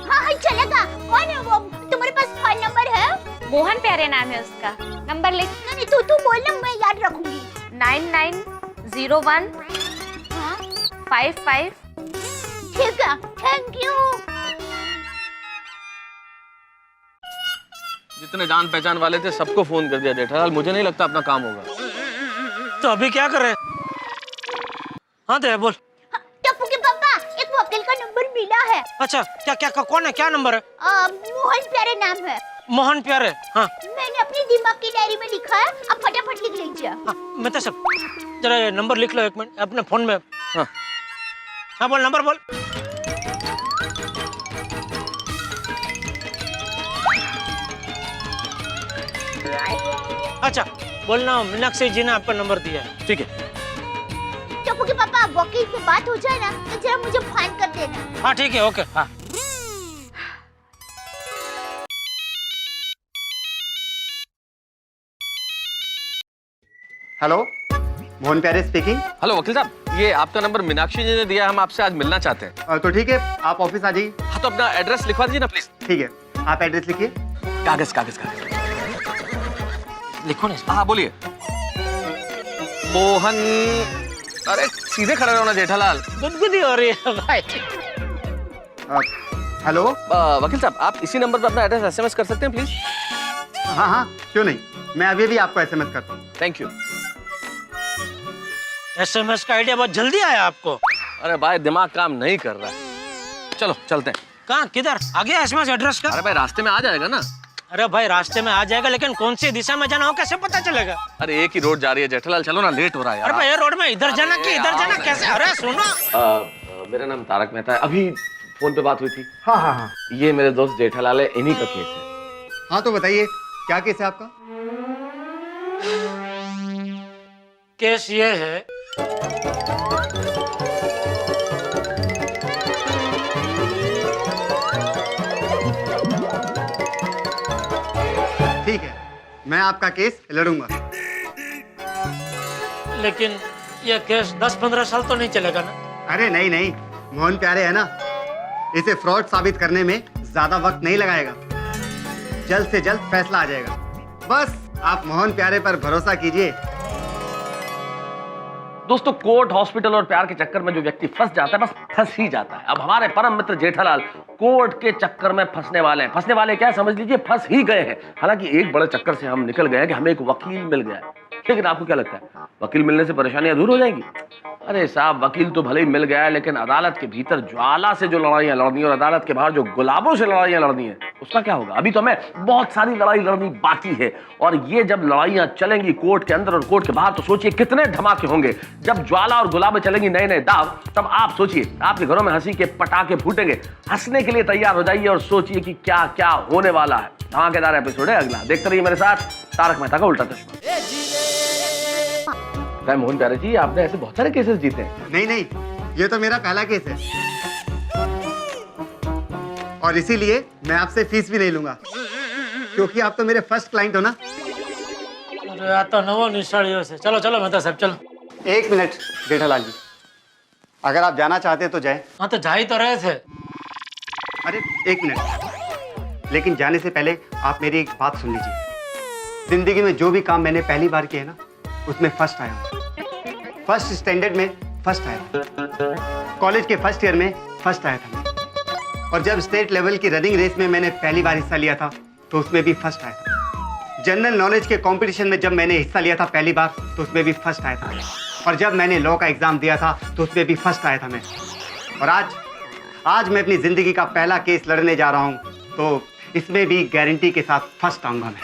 हाँ हाँ, चलेगा। कौन है वो? तुम्हारे पास फोन नंबर है? मोहन प्यारे नाम है उसका। नंबर लिख। नहीं, तू बोलना, मैं याद रखूंगी। 9901 55। ठीक है, थैंक यू। जितने जान पहचान वाले थे सबको फोन कर दिया जेठालाल, मुझे नहीं लगता अपना काम होगा। तो अभी क्या करें? हाँ दे बोल। टप्पू के पापा, एक वकील का नंबर मिला है। अच्छा, क्या क्या कौन है? क्या नंबर है? मोहन प्यारे नाम है। मोहन प्यारे? हाँ, मैंने अपनी दिमाग की डायरी में लिखा है, आप फटाफट लिख लीजिए। हाँ, मैं तो सब जरा ये नंबर लिख लो एक मिनट अपने फोन में। हाँ हाँ, बोल नंबर बोल। अच्छा, बोलना मीनाक्षी जी ने आपका नंबर दिया है। ठीक है। टप्पू के पापा, वकील से बात हो जाए ना तो जरा मुझे फोन कर देना। हाँ ठीक है, ओके। हाँ हेलो, मोहन प्यारे स्पीकिंग। हेलो वकील साहब, ये आपका नंबर मीनाक्षी जी ने दिया, हम आपसे आज मिलना चाहते हैं। तो ठीक है, आप ऑफिस आ जाइए। हाँ, तो अपना एड्रेस लिखवा दीजिए ना प्लीज। ठीक है, आप एड्रेस लिखिए। कागज कागज कागज लिखो ना। हाँ बोलिए। मोहन, अरे सीधे खड़े रहो ना जेठालाल, गुदगुदी हो रही है भाई। हेलो वकील साहब, आप इसी नंबर पर अपना एड्रेस एसएमएस कर सकते हैं प्लीज? हाँ हाँ, क्यों नहीं, मैं अभी भी आपको एसएमएस करता हूँ। Thank you. एसएमएस का आइडिया बहुत जल्दी आया आपको। अरे भाई, दिमाग काम नहीं कर रहा है। चलो चलते हैं। कहाँ, किधर? आ गया एसएमएस एड्रेस का? अरे भाई, रास्ते में आ जाएगा ना। अरे भाई, रास्ते में आ जाएगा, लेकिन कौन सी दिशा में जाना हो कैसे पता चलेगा? अरे एक ही रोड जा रही है जेठालाल, चलो ना, लेट हो रहा है यार। अरे भाई, ये रोड में इधर जाना कि इधर जाना कैसे? अरे सुनो, मेरा नाम तारक मेहता है, अभी फोन पे बात हुई थी। हाँ हाँ हाँ। ये मेरे दोस्त जेठालाल है, इन्हीं का केस है। हाँ तो बताइए, क्या केस है आपका? केस ये है, ठीक है, मैं आपका केस लड़ूंगा। लेकिन ये केस 10-15 साल तो नहीं चलेगा ना? अरे नहीं नहीं, मोहन प्यारे है ना, इसे फ्रॉड साबित करने में ज्यादा वक्त नहीं लगाएगा, जल्द से जल्द फैसला आ जाएगा। बस आप मोहन प्यारे पर भरोसा कीजिए। दोस्तों, कोर्ट, हॉस्पिटल और प्यार के चक्कर में जो व्यक्ति फंस जाता है, बस फंस ही जाता है। अब हमारे परम मित्र जेठालाल कोर्ट के चक्कर में फंसने वाले हैं। फंसने वाले क्या, समझ लीजिए फंस ही गए हैं। हालांकि एक बड़े चक्कर से हम निकल गए हैं कि हमें एक वकील मिल गया है। लेकिन आपको क्या लगता है, वकील मिलने से परेशानियां दूर हो जाएंगी? अरे साहब, वकील तो भले ही मिल गया है, लेकिन अदालत के भीतर ज्वाला से जो लड़ाइयां लड़नी और अदालत के बाहर जो गुलाबों से लड़ाइयां लड़नी है, उसका क्या होगा? अभी तो हमें बहुत सारी लड़ाई लड़नी बाकी है। और ये जब लड़ाइयां चलेंगी कोर्ट के अंदर और कोर्ट के बाहर, तो सोचिए कितने धमाके होंगे। जब ज्वाला और गुलाबें चलेंगी नए नए दाव, तब आप सोचिए आपके घरों में हंसी के पटाखे फूटेंगे। हंसने के लिए तैयार हो जाइए और सोचिए कि क्या क्या होने वाला है। धमाकेदार एपिसोड है अगला, देखते रहिए मेरे साथ तारक मेहता का उल्टा चश्मा। मोहन प्यारे जी, आपने ऐसे बहुत सारे केसेस जीते हैं। नहीं नहीं, ये तो मेरा पहला केस है, और इसीलिए मैं आपसे फीस भी नहीं लूंगा, क्योंकि आप तो मेरे फर्स्ट क्लाइंट हो ना। अरे आ तो नवो निशाड़ियों से। चलो चलो मेहता साहब, चलो। एक मिनट जेठालाल जी, अगर आप जाना चाहते तो जाए। हाँ तो जा ही तो रहे थे। अरे एक मिनट, लेकिन जाने से पहले आप मेरी एक बात सुन लीजिए। जिंदगी में जो भी काम मैंने पहली बार किया है ना, उसमें फर्स्ट आया हूँ। फर्स्ट स्टैंडर्ड में फर्स्ट आया, कॉलेज के फर्स्ट ईयर में फर्स्ट आया था, और जब स्टेट लेवल की रनिंग रेस में मैंने पहली बार हिस्सा लिया था तो उसमें भी फर्स्ट आया था। जनरल नॉलेज के कंपटीशन में जब मैंने हिस्सा लिया था पहली बार, तो उसमें भी फर्स्ट आया था। और जब मैंने लॉ का एग्जाम दिया था तो उसमें भी फर्स्ट आया था मैं। और आज मैं अपनी जिंदगी का पहला केस लड़ने जा रहा हूँ, तो इसमें भी गारंटी के साथ फर्स्ट आऊंगा मैं।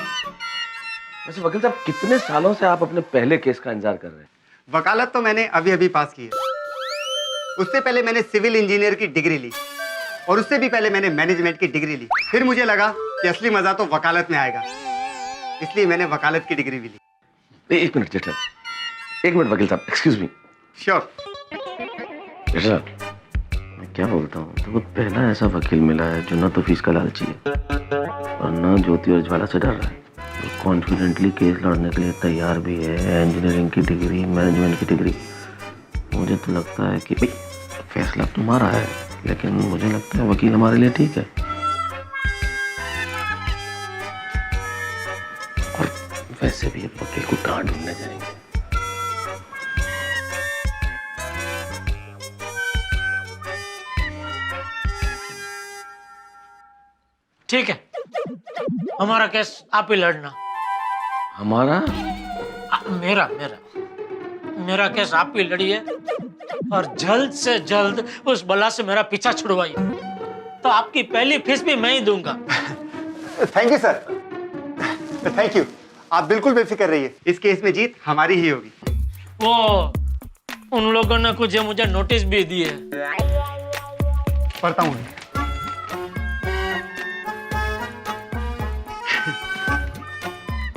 वैसे वकील साहब, कितने सालों से आप अपने पहले केस का इंतजार कर रहे हैं? वकालत तो मैंने अभी अभी पास की है। उससे पहले मैंने सिविल इंजीनियर की डिग्री ली, और उससे भी पहले मैंने मैनेजमेंट की डिग्री ली। फिर मुझे लगा कि असली मजा तो वकालत में आएगा, इसलिए मैंने वकालत की डिग्री भी ली। एक मिनट जेठा, एक मिनट वकील साहब, एक्सक्यूज मी। श्योर। जेठा, मैं क्या बोलता हूँ, तो वो पहला ऐसा वकील मिला है जो ना तो फीस का लालची है और ना ज्योति और ज्वाला से डर रहा है, और कॉन्फिडेंटली केस लड़ने के लिए तैयार भी है। इंजीनियरिंग की डिग्री, मैनेजमेंट की डिग्री। मुझे तो लगता है कि भाई फैसला तुम्हारा है, लेकिन मुझे लगता है वकील हमारे लिए ठीक है। और वैसे भी अब वकील को कहाँ ढूंढने जाएंगे। ठीक है, हमारा केस आप ही लड़ना। हमारा? मेरा मेरा केस आप ही लड़िए और जल्द से जल्द उस बला से मेरा पीछा छुड़वाइए, तो आपकी पहली फीस भी मैं ही दूंगा। Thank you sir, thank you. आप बिल्कुल बेफिक्र रहिए, इस केस में जीत हमारी ही होगी। वो उन लोगों ने कुछ मुझे नोटिस भी दिए। पढ़ता हूँ।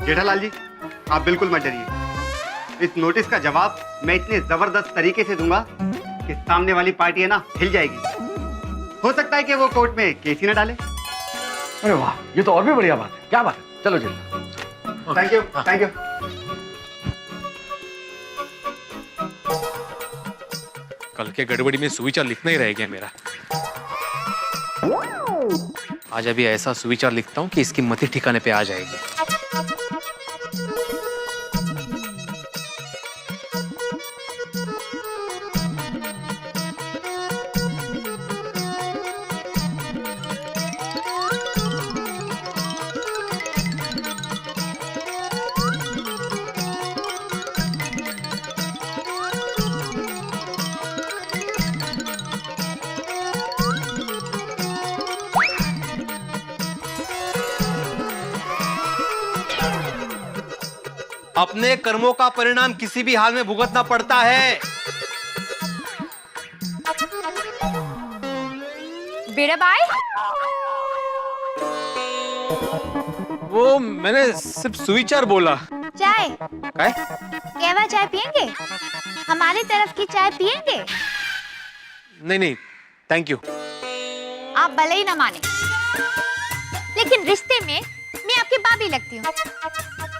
जेठालाल जी, आप बिल्कुल मत डरिए। इस नोटिस का जवाब मैं इतने जबरदस्त तरीके से दूंगा कि सामने वाली पार्टी है ना हिल जाएगी। हो सकता है कि वो कोर्ट में केस ही ना डाले। अरे वाह, ये तो और भी बढ़िया बात है। क्या बात है, चलो चलो। Thank you, thank you. कल के गड़बड़ी में सुविचार लिखना ही रह गया मेरा। आज अभी ऐसा सुविचार लिखता हूँ कि इसकी मति ठिकाने पे आ जाएगी। अपने कर्मों का परिणाम किसी भी हाल में भुगतना पड़ता है। बेड़ा भाई, वो मैंने सिर्फ सुविचार बोला। चाय काय? केवा चाय पियेंगे? हमारी तरफ की चाय पियेंगे? नहीं नहीं, थैंक यू। आप भले ही ना माने, लेकिन रिश्ते में मैं आपकी भाभी लगती हूँ।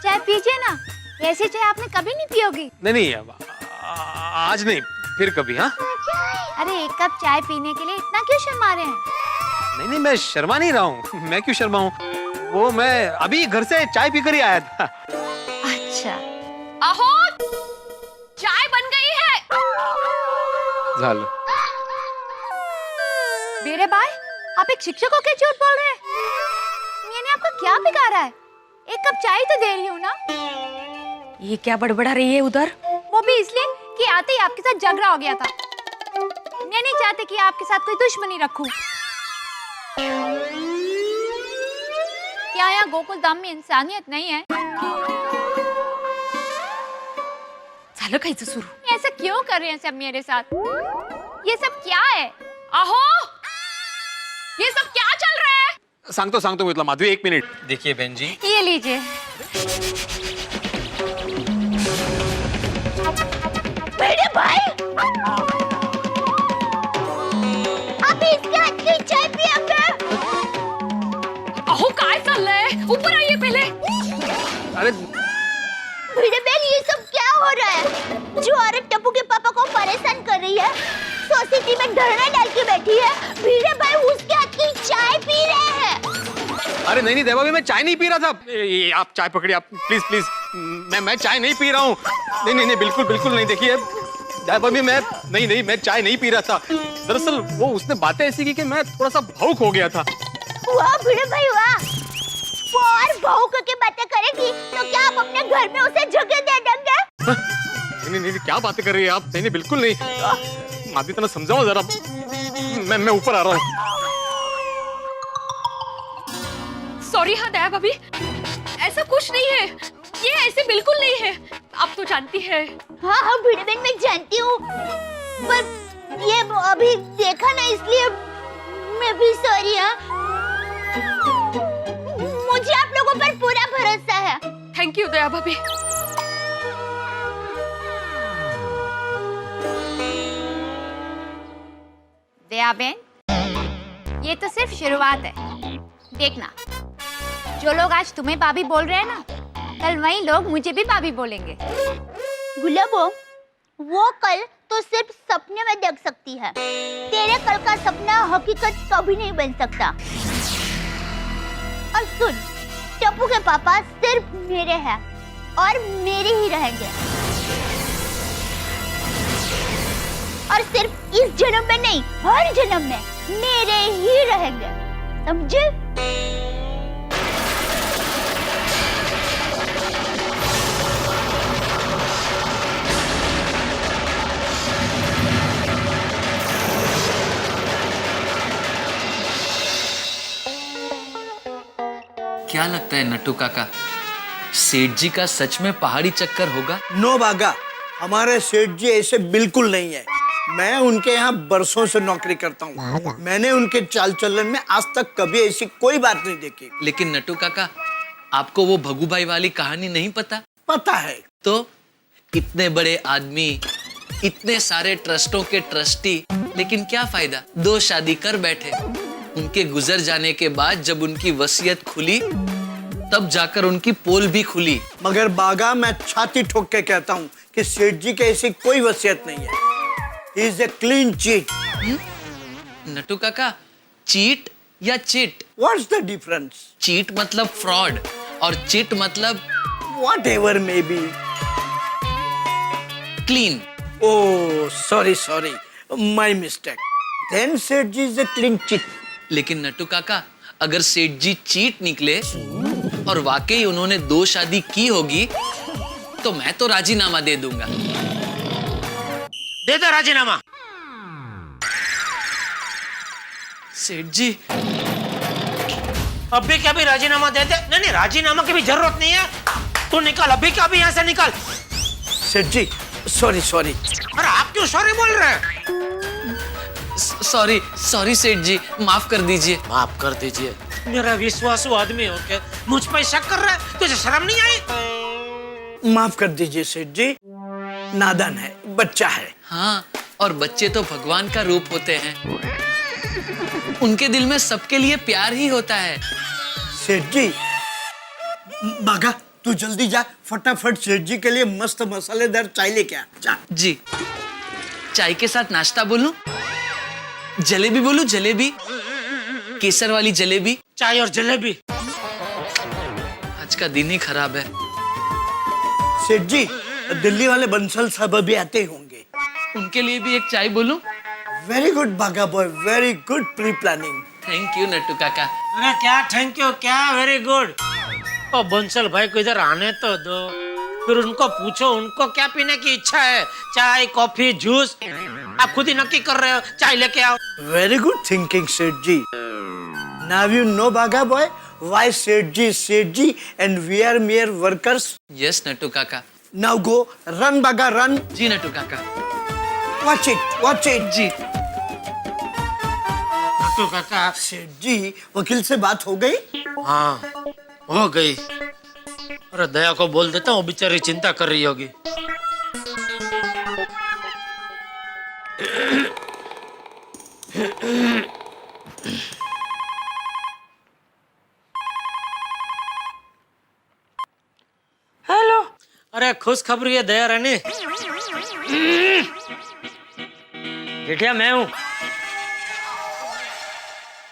चाय पीजिए ना, ऐसी चाय आपने कभी नहीं पी होगी। नहीं नहीं, आज नहीं, फिर कभी। हाँ, अरे एक कप चाय पीने के लिए इतना क्यों शर्मा रहे हैं? नहीं नहीं, मैं शर्मा नहीं रहा हूँ। मैं क्यों शर्माऊँ? वो मैं अभी घर से चाय पीकर ही आया था। अच्छा। अहो, चाय बन गई है। झालो। बेरे भाई, आप एक शिक्षक हो के झूठ बोल रहे हैं? मैंने आपको क्या बिगाड़ा है? एक कप चाय तो दे रही हूँ ना। ये क्या बड़बड़ा रही है उधर? वो भी इसलिए कि आते ही आपके साथ झगड़ा हो गया था। मैं नहीं चाहती कि आपके साथ कोई दुश्मनी रखूं। क्या यहाँ गोकुल धाम में इंसानियत नहीं है? झालं खायचं सुरू। ऐसा क्यों कर रहे हैं सब मेरे साथ? ये सब क्या है? अहो, ये सब क्या चल रहा है? सांगतो मी तुला माधवी, एक मिनिट। देखिए बहन जी, ये लीजिए। बेड़े भाई, आप इसके हाथ की चाय पिया कर। अहो, काय चाललंय? ऊपर आइए पहले। अरे भिड़े बहन, ये सब क्या हो रहा है? जो औरत टप्पू के पापा को परेशान कर रही है, सोसाइटी में धरना डाल के बैठी है, भिड़े भाई उसके हाथ की चाय पी रहे हैं। अरे नहीं नहीं देवा भाई, मैं चाय नहीं पी रहा था। ये आप चाय पकड़िए, आप प्लीज प्लीज। मैं चाय नहीं पी रहा हूँ। नहीं नहीं नहीं, बिल्कुल बिल्कुल नहीं। देखिए देवा भाई, मैं नहीं मैं चाय नहीं पी रहा था। दरअसल वो उसने बातें ऐसी की कि मैं थोड़ा सा भावुक हो गया था। वाह भिड़े भाई वाह, वो और भावुक के बातें करेगी तो क्या आप अपने घर में उसे जगह दे देंगे? नहीं नहीं, क्या बातें कर रही है आप? नहीं नहीं, बिल्कुल नहीं। माधवी तना समझाओ जरा। मैं ऊपर आ रहा हूँ। सॉरी। हाँ दया भाभी, ऐसा कुछ नहीं है। ये ऐसे बिल्कुल नहीं है। आप तो जानती है। हाँ हाँ भिड़े बहन, मैं जानती हूँ, पर ये अभी देखा ना, इसलिए मैं भी सॉरी। हाँ, मुझे आप लोगों पर पूरा भरोसा है। थैंक यू दया भाभी। दया दया बहन, ये तो सिर्फ शुरुआत है। देखना, जो लोग आज तुम्हें भाभी बोल रहे हैं ना, कल वही लोग मुझे भी भाभी बोलेंगे। गुलाबो, वो कल तो सिर्फ सपने में देख सकती है, तेरे कल का सपना हकीकत कभी नहीं बन सकता। और सुन, टप्पू के पापा सिर्फ मेरे हैं और मेरे ही रहेंगे, और सिर्फ इस जन्म में नहीं, हर जन्म में मेरे ही रहेंगे, समझे? क्या लगता है नट्टू काका, सेठ जी का सच में पहाड़ी चक्कर होगा? नो बागा, हमारे सेठ जी ऐसे बिल्कुल नहीं है। मैं उनके यहाँ बरसों से नौकरी करता हूँ, मैंने उनके चाल चलन में आज तक कभी ऐसी कोई बात नहीं देखी। लेकिन नट्टू काका, आपको वो भगूभाई वाली कहानी नहीं पता? पता है। तो इतने बड़े आदमी, इतने सारे ट्रस्टों के ट्रस्टी, लेकिन क्या फायदा, 2 शादी कर बैठे। उनके गुजर जाने के बाद जब उनकी वसीयत खुली, तब जाकर उनकी पोल भी खुली। मगर बागा, मैं छाती ठोक के कहता हूँ कि सेठ जी की ऐसी कोई वसीयत नहीं है। He is a clean cheat. Nattu काका, चीट या chit? What's the difference? Cheat मतलब फ्रॉड और चिट मतलब whatever may be. Clean. Oh, sorry, my mistake. Then सेठ जी is a clean cheat. लेकिन नट्टू काका, अगर सेठ जी चीट निकले और वाकई उन्होंने 2 शादी की होगी, तो मैं तो राजीनामा दे दूंगा। दे दे राजीनामा। सेठ जी, अभी क्या भी राजीनामा दे दे? नहीं, राजीनामा की भी जरूरत नहीं है। तू निकल, अभी क्या भी यहाँ से निकल। सेठ जी, सॉरी। अरे आप क्यों सॉरी बोल रहे हैं? सॉरी सेठ जी, माफ कर दीजिए। माफ कर दीजिए। मेरा विश्वासू आदमी हो के मुझ पर शक कर रहा है, तुझे शर्म नहीं आई? माफ कर दीजिए सेठ जी, नादान है, बच्चा है। हाँ, और बच्चे तो भगवान का रूप होते हैं, उनके दिल में सबके लिए प्यार ही होता है। सेठ जी, बागा तू जल्दी जा, फटाफट सेठ जी के लिए मस्त मसालेदार चाय लेके आ जा। जी, चाय के साथ नाश्ता बोलूं? जलेबी बोलूं? जलेबी, केसर वाली जलेबी। चाय और जलेबी। आज का दिन ही खराब है। सेठ जी, दिल्ली वाले बंसल साहब अभी आते होंगे, उनके लिए भी एक चाय बोलूं? वेरी गुड बागा boy, very good pre planning. Thank you Nattu काका। अरे क्या थैंक यू, क्या वेरी गुड। और बंसल भाई को इधर आने तो दो, फिर उनको पूछो उनको क्या पीने की इच्छा है, चाय, कॉफी, जूस। आप खुद ही नक्की कर रहे हो, चाय लेके आओ। Very good thinking Seth ji. Now you know Bagha boy why Seth ji and we are mere workers. Yes Nattu Kaka. Now go run बागा run. जी नट्टू काका। Watch it जी। नट्टू काका। सेठ जी, वकील से बात हो गई? हाँ, हो गई। अरे दया को बोल देता हूँ, बेचारी चिंता कर रही होगी। हेलो। अरे खुश खबरी है दया रानी। जेठिया मैं हूँ।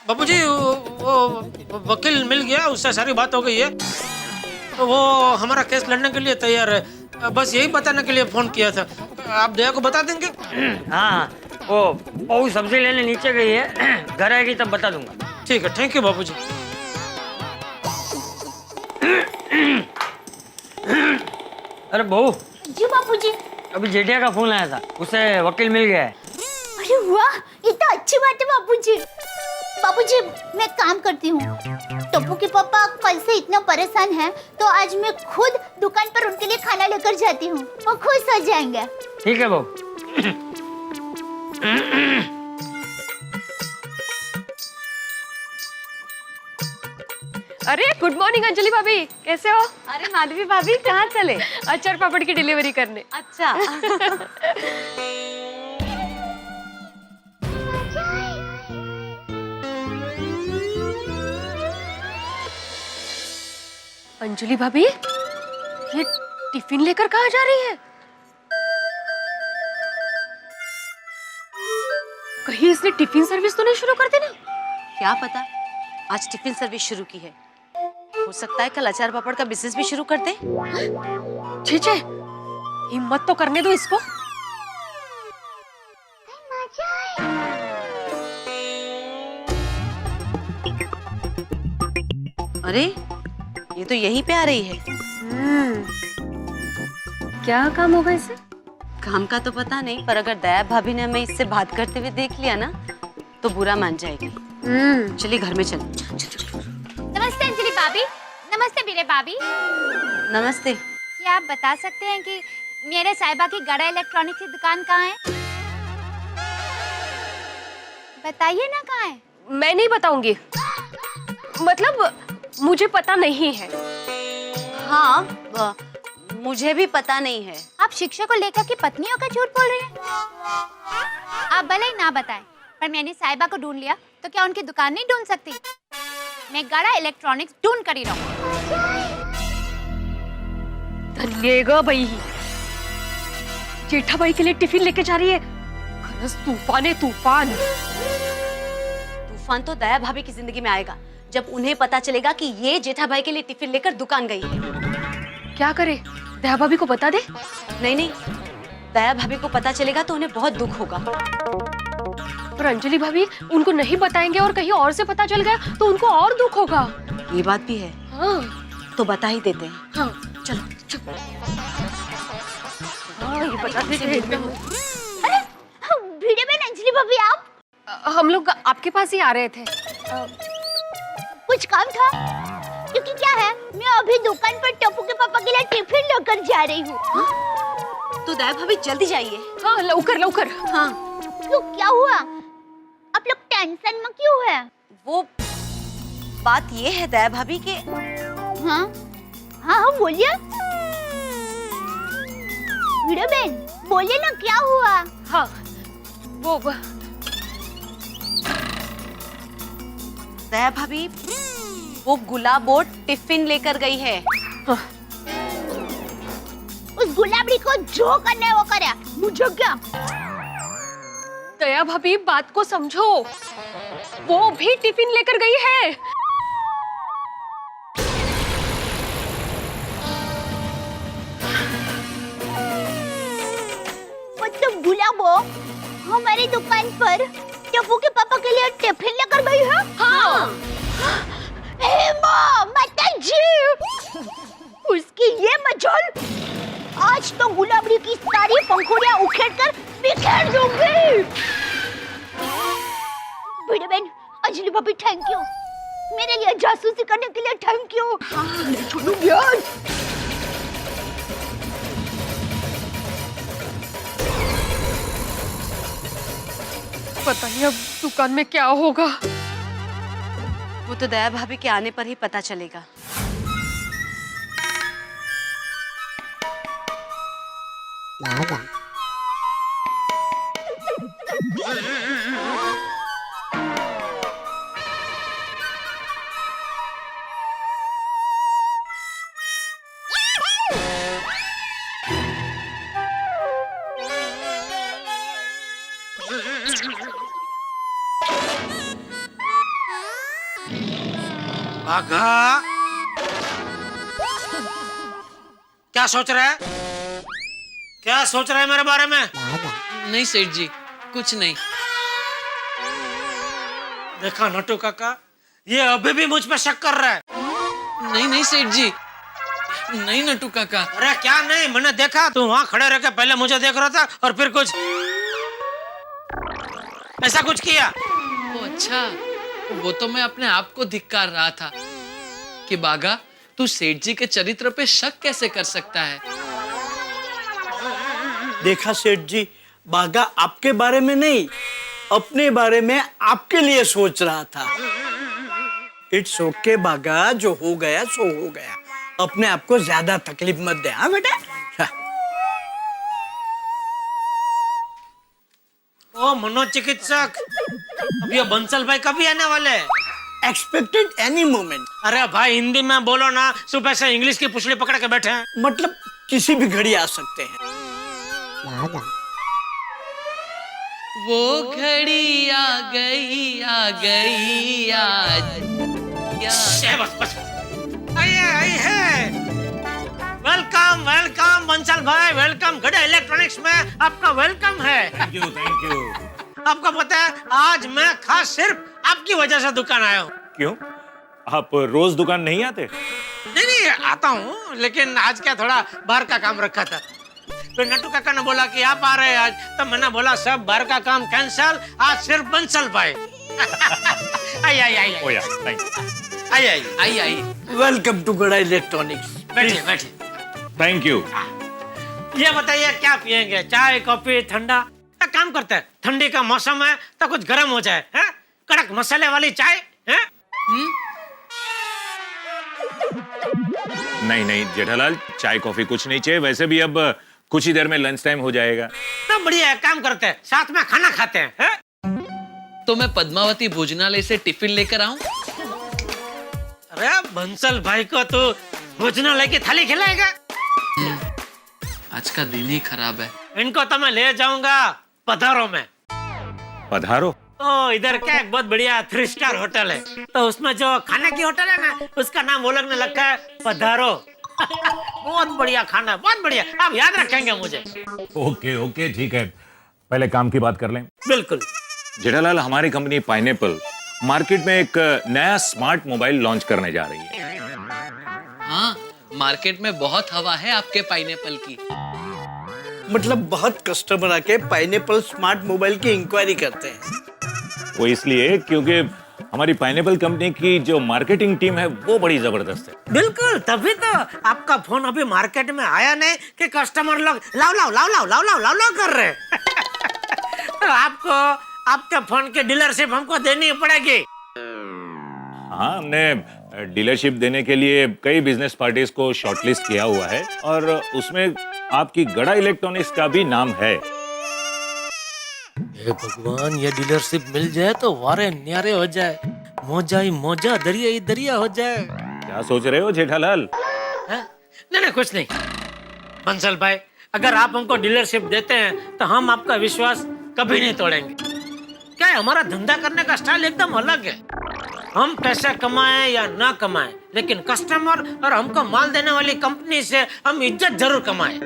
बाबूजी, वो वकील मिल गया, उससे सारी बात हो गई है। तो वो हमारा केस लड़ने के लिए तैयार है। बस यही बताने के लिए फोन किया था। आप दया को बता देंगे? हाँ, वो सब्जी लेने नीचे गई है, घर आएगी तब बता दूंगा। ठीक है, थैंक यू बाबूजी। अरे बहू। जी बापूजी। अभी जेठिया का फोन आया था, उसे वकील मिल गया है। अरे वाह, ये तो अच्छी बात है बापूजी। बापूजी, मैं काम करती हूँ। टप्पू के पापा कल से इतना परेशान हैं, तो आज मैं खुद दुकान पर उनके लिए खाना लेकर जाती हूँ, वो खुश हो जाएंगे। ठीक है बहू। अरे गुड मॉर्निंग अंजलि भाभी, कैसे हो? अरे माधवी भाभी कहाँ चले? अचार पापड़ की डिलीवरी करने। अच्छा। अंजलि भाभी, ये टिफिन लेकर कहाँ जा रही है? कहीं इसने टिफिन सर्विस तो नहीं शुरू कर दी ना? क्या पता, आज टिफिन सर्विस शुरू की है। हो सकता है कल अचार पापड़ का बिजनेस भी शुरू कर दे। छे, हिम्मत तो करने दो इसको। अरे, ये तो यहीं पे आ रही है। क्या काम होगा इसे? काम का तो पता नहीं, पर अगर दया भाभी ने हमें इससे बात करते हुए देख लिया ना, तो बुरा मान जाएगी। चलिए घर में चलो। नमस्ते अंजलि भाभी। नमस्ते बीरे भाभी। नमस्ते। क्या आप बता सकते हैं कि मेरे साहिबा की गड़ा इलेक्ट्रॉनिक्स की दुकान कहाँ है? बताइए ना कहाँ है। मैं नहीं बताऊंगी, मतलब मुझे पता नहीं है। हाँ, मुझे भी पता नहीं है। आप शिक्षक को लेकर की पत्नियों का झूठ बोल रही हैं। आप भले ही ना बताएं, पर मैंने साहिबा को ढूंढ लिया तो क्या उनकी दुकान नहीं ढूंढ सकती? मैं गड़ा इलेक्ट्रॉनिक्स ढूंढ कर ही रहूं। धन्येगा भाई, जेठा भाई के लिए टिफिन लेके जा रही है। खरस तूफान है तूफान। तूफान तो दया भाभी की जिंदगी में आएगा जब उन्हें पता चलेगा कि ये जेठा भाई के लिए टिफिन लेकर दुकान गई है। क्या करे, दया भाभी को बता दे? नहीं, दया भाभी को पता चलेगा तो उन्हें बहुत दुख होगा। पर अंजलि भाभी, उनको नहीं बताएंगे और कहीं और से पता चल गया तो उनको और दुख होगा। ये बात भी है। हाँ, तो बता ही देते हैं। हाँ, चलो। हाँ, ये बता देते हैं। अरे भिड़े बहन, अंजलि भाभी आप? हम लोग आपके पास ही आ रहे थे। कुछ काम था? क्योंकि क्या है, मैं अभी दुकान पर टप्पू के पापा के लिए टिफिन लेकर जा रही हूँ। तो दया भाभी जल्दी जाइए। हाँ, लवकर। हाँ। क्यों, क्या हुआ? आप लोग टेंशन में क्यों है? वो बात ये है दया भाभी के। हाँ, बोलिए। भिड़े बहन, बोलिए ना, क्या हुआ? हाँ, वो दया भाभी, वो गुलाबो टिफिन लेकर गई है। उस गुलाबड़ी को जो करना है वो करे, मुझे क्या? दया भाभी, बात को समझो, वो भी टिफिन लेकर गई है। मतलब गुलाबो हमारी दुकान पर टप्पू के पापा के लिए टिफिन लेकर गई है? हाँ। हे माँ, माता जी, उसकी ये मजाल, आज तो गुलाबड़ी की सारी पंखुड़ियां उखेड़कर बिखेर दूंगी। भिड़े बहन, अंजलि भाभी, थैंक यू। मेरे लिए जासूसी करने के लिए थैंक यू। नहीं छोड़ूंगी आज। पता नहीं अब दुकान में क्या होगा। वो तो दया भाभी के आने पर ही पता चलेगा। बाघा, क्या सोच रहा है? क्या सोच रहा है मेरे बारे में? नहीं सेठ जी, कुछ नहीं। देखा नटू काका, ये अभी भी मुझ पे शक कर रहा है। नहीं सेठ जी, नहीं नटू काका। अरे क्या नहीं, मैंने देखा तू वहाँ खड़े रह के पहले मुझे देख रहा था और फिर कुछ ऐसा कुछ किया। ओ अच्छा, वो तो मैं अपने आप को धिक्कार रहा था कि बागा, तू सेठ जी के चरित्र पे शक कैसे कर सकता है। देखा सेठ जी, बागा आपके बारे में नहीं, अपने बारे में आपके लिए सोच रहा था। इट्स ओके बागा, जो हो गया सो हो गया। अपने आप को ज्यादा तकलीफ मत दे। हाँ बेटा। ओ मनोचिकित्सक, अब ये बंसल भाई कभी आने वाले हैं? Expected any moment. अरे भाई हिंदी में बोलो ना, सुबह से इंग्लिश की पुछड़ी पकड़ के बैठे हैं। मतलब किसी भी घड़ी आ सकते हैं। वो घड़ी आ गई आज। बस आइए। वेलकम वेलकम बंसल भाई, वेलकम। गड़ा इलेक्ट्रॉनिक्स में आपका वेलकम है। Thank you. आपको पता है आज मैं खास सिर्फ आपकी वजह से दुकान आया हूँ। क्यों, आप रोज दुकान नहीं आते? नहीं आता हूँ, लेकिन आज क्या थोड़ा बाहर का काम रखा था। फिर नट्टू काका ने बोला कि आप आ रहे हैं आज, तो मैंने बोला सब बाहर का काम कैंसल, आज सिर्फ बंसल भाई। आई। वेलकम टू गड़ा इलेक्ट्रॉनिक्स। बैठिए। Thank you. ये बताइए क्या पियेंगे, चाय कॉफी ठंडा? एक काम करते हैं, ठंडी का मौसम है तो कुछ गर्म हो जाए, हैं? कड़क मसाले वाली चाय है? नहीं जेठालाल, चाय कॉफी कुछ नहीं चाहिए। वैसे भी अब कुछ ही देर में लंच टाइम हो जाएगा। तो बढ़िया है, काम करते हैं, साथ में खाना खाते हैं, हैं? तो मैं पद्मावती भोजनालय से टिफिन लेकर आऊं? अरे बंसल भाई को तो भोजनालय की थाली खिलाएगा। आज का दिन ही खराब है। इनको तो मैं ले जाऊंगा पधारो में। पधारो? ओ इधर क्या एक बहुत बढ़िया 3 स्टार होटल है, तो उसमें जो खाने की होटल है ना, उसका नाम वो लोग ने रखा है पधारो। बहुत बढ़िया खाना, बहुत बढ़िया, आप याद रखेंगे मुझे। ओके ठीक है, पहले काम की बात कर लें। बिल्कुल। जेठालाल, हमारी कंपनी पाइनएप्पल मार्केट में एक नया स्मार्ट मोबाइल लॉन्च करने जा रही है। हाँ, मार्केट में बहुत हवा है आपके पाइनएप्पल की। मतलब बहुत कस्टमर आके पाइनएप्पल स्मार्ट मोबाइल की इंक्वायरी करते हैं। वो इसलिए क्योंकि हमारी पाइनएप्पल कंपनी की जो मार्केटिंग टीम है वो बड़ी जबरदस्त है। बिल्कुल, तभी तो आपका फोन अभी मार्केट में आया नहीं कि कस्टमर लोग लाओ कर रहे हैं। तो आपको आपके फोन की डीलरशिप हमको देनी पड़ेगी। हाँ, हमने डीलरशिप देने के लिए कई बिजनेस पार्टीज को शॉर्टलिस्ट किया हुआ है और उसमें आपकी गड़ा इलेक्ट्रॉनिक्स का भी नाम है। हे भगवान, ये डीलरशिप मिल जाए तो वारे न्यारे हो जाए, मौजा ही मौजा, दरिया ही दरिया हो जाए। क्या सोच रहे हो जेठालाल? नहीं कुछ नहीं। बंसल भाई, अगर आप हमको डीलरशिप देते हैं तो हम आपका विश्वास कभी नहीं तोड़ेंगे। क्या है, हमारा धंधा करने का स्टाइल एकदम अलग है। हम पैसे कमाएं या ना कमाएं, लेकिन कस्टमर और हमको माल देने वाली कंपनी से हम इज्जत जरूर कमाएं।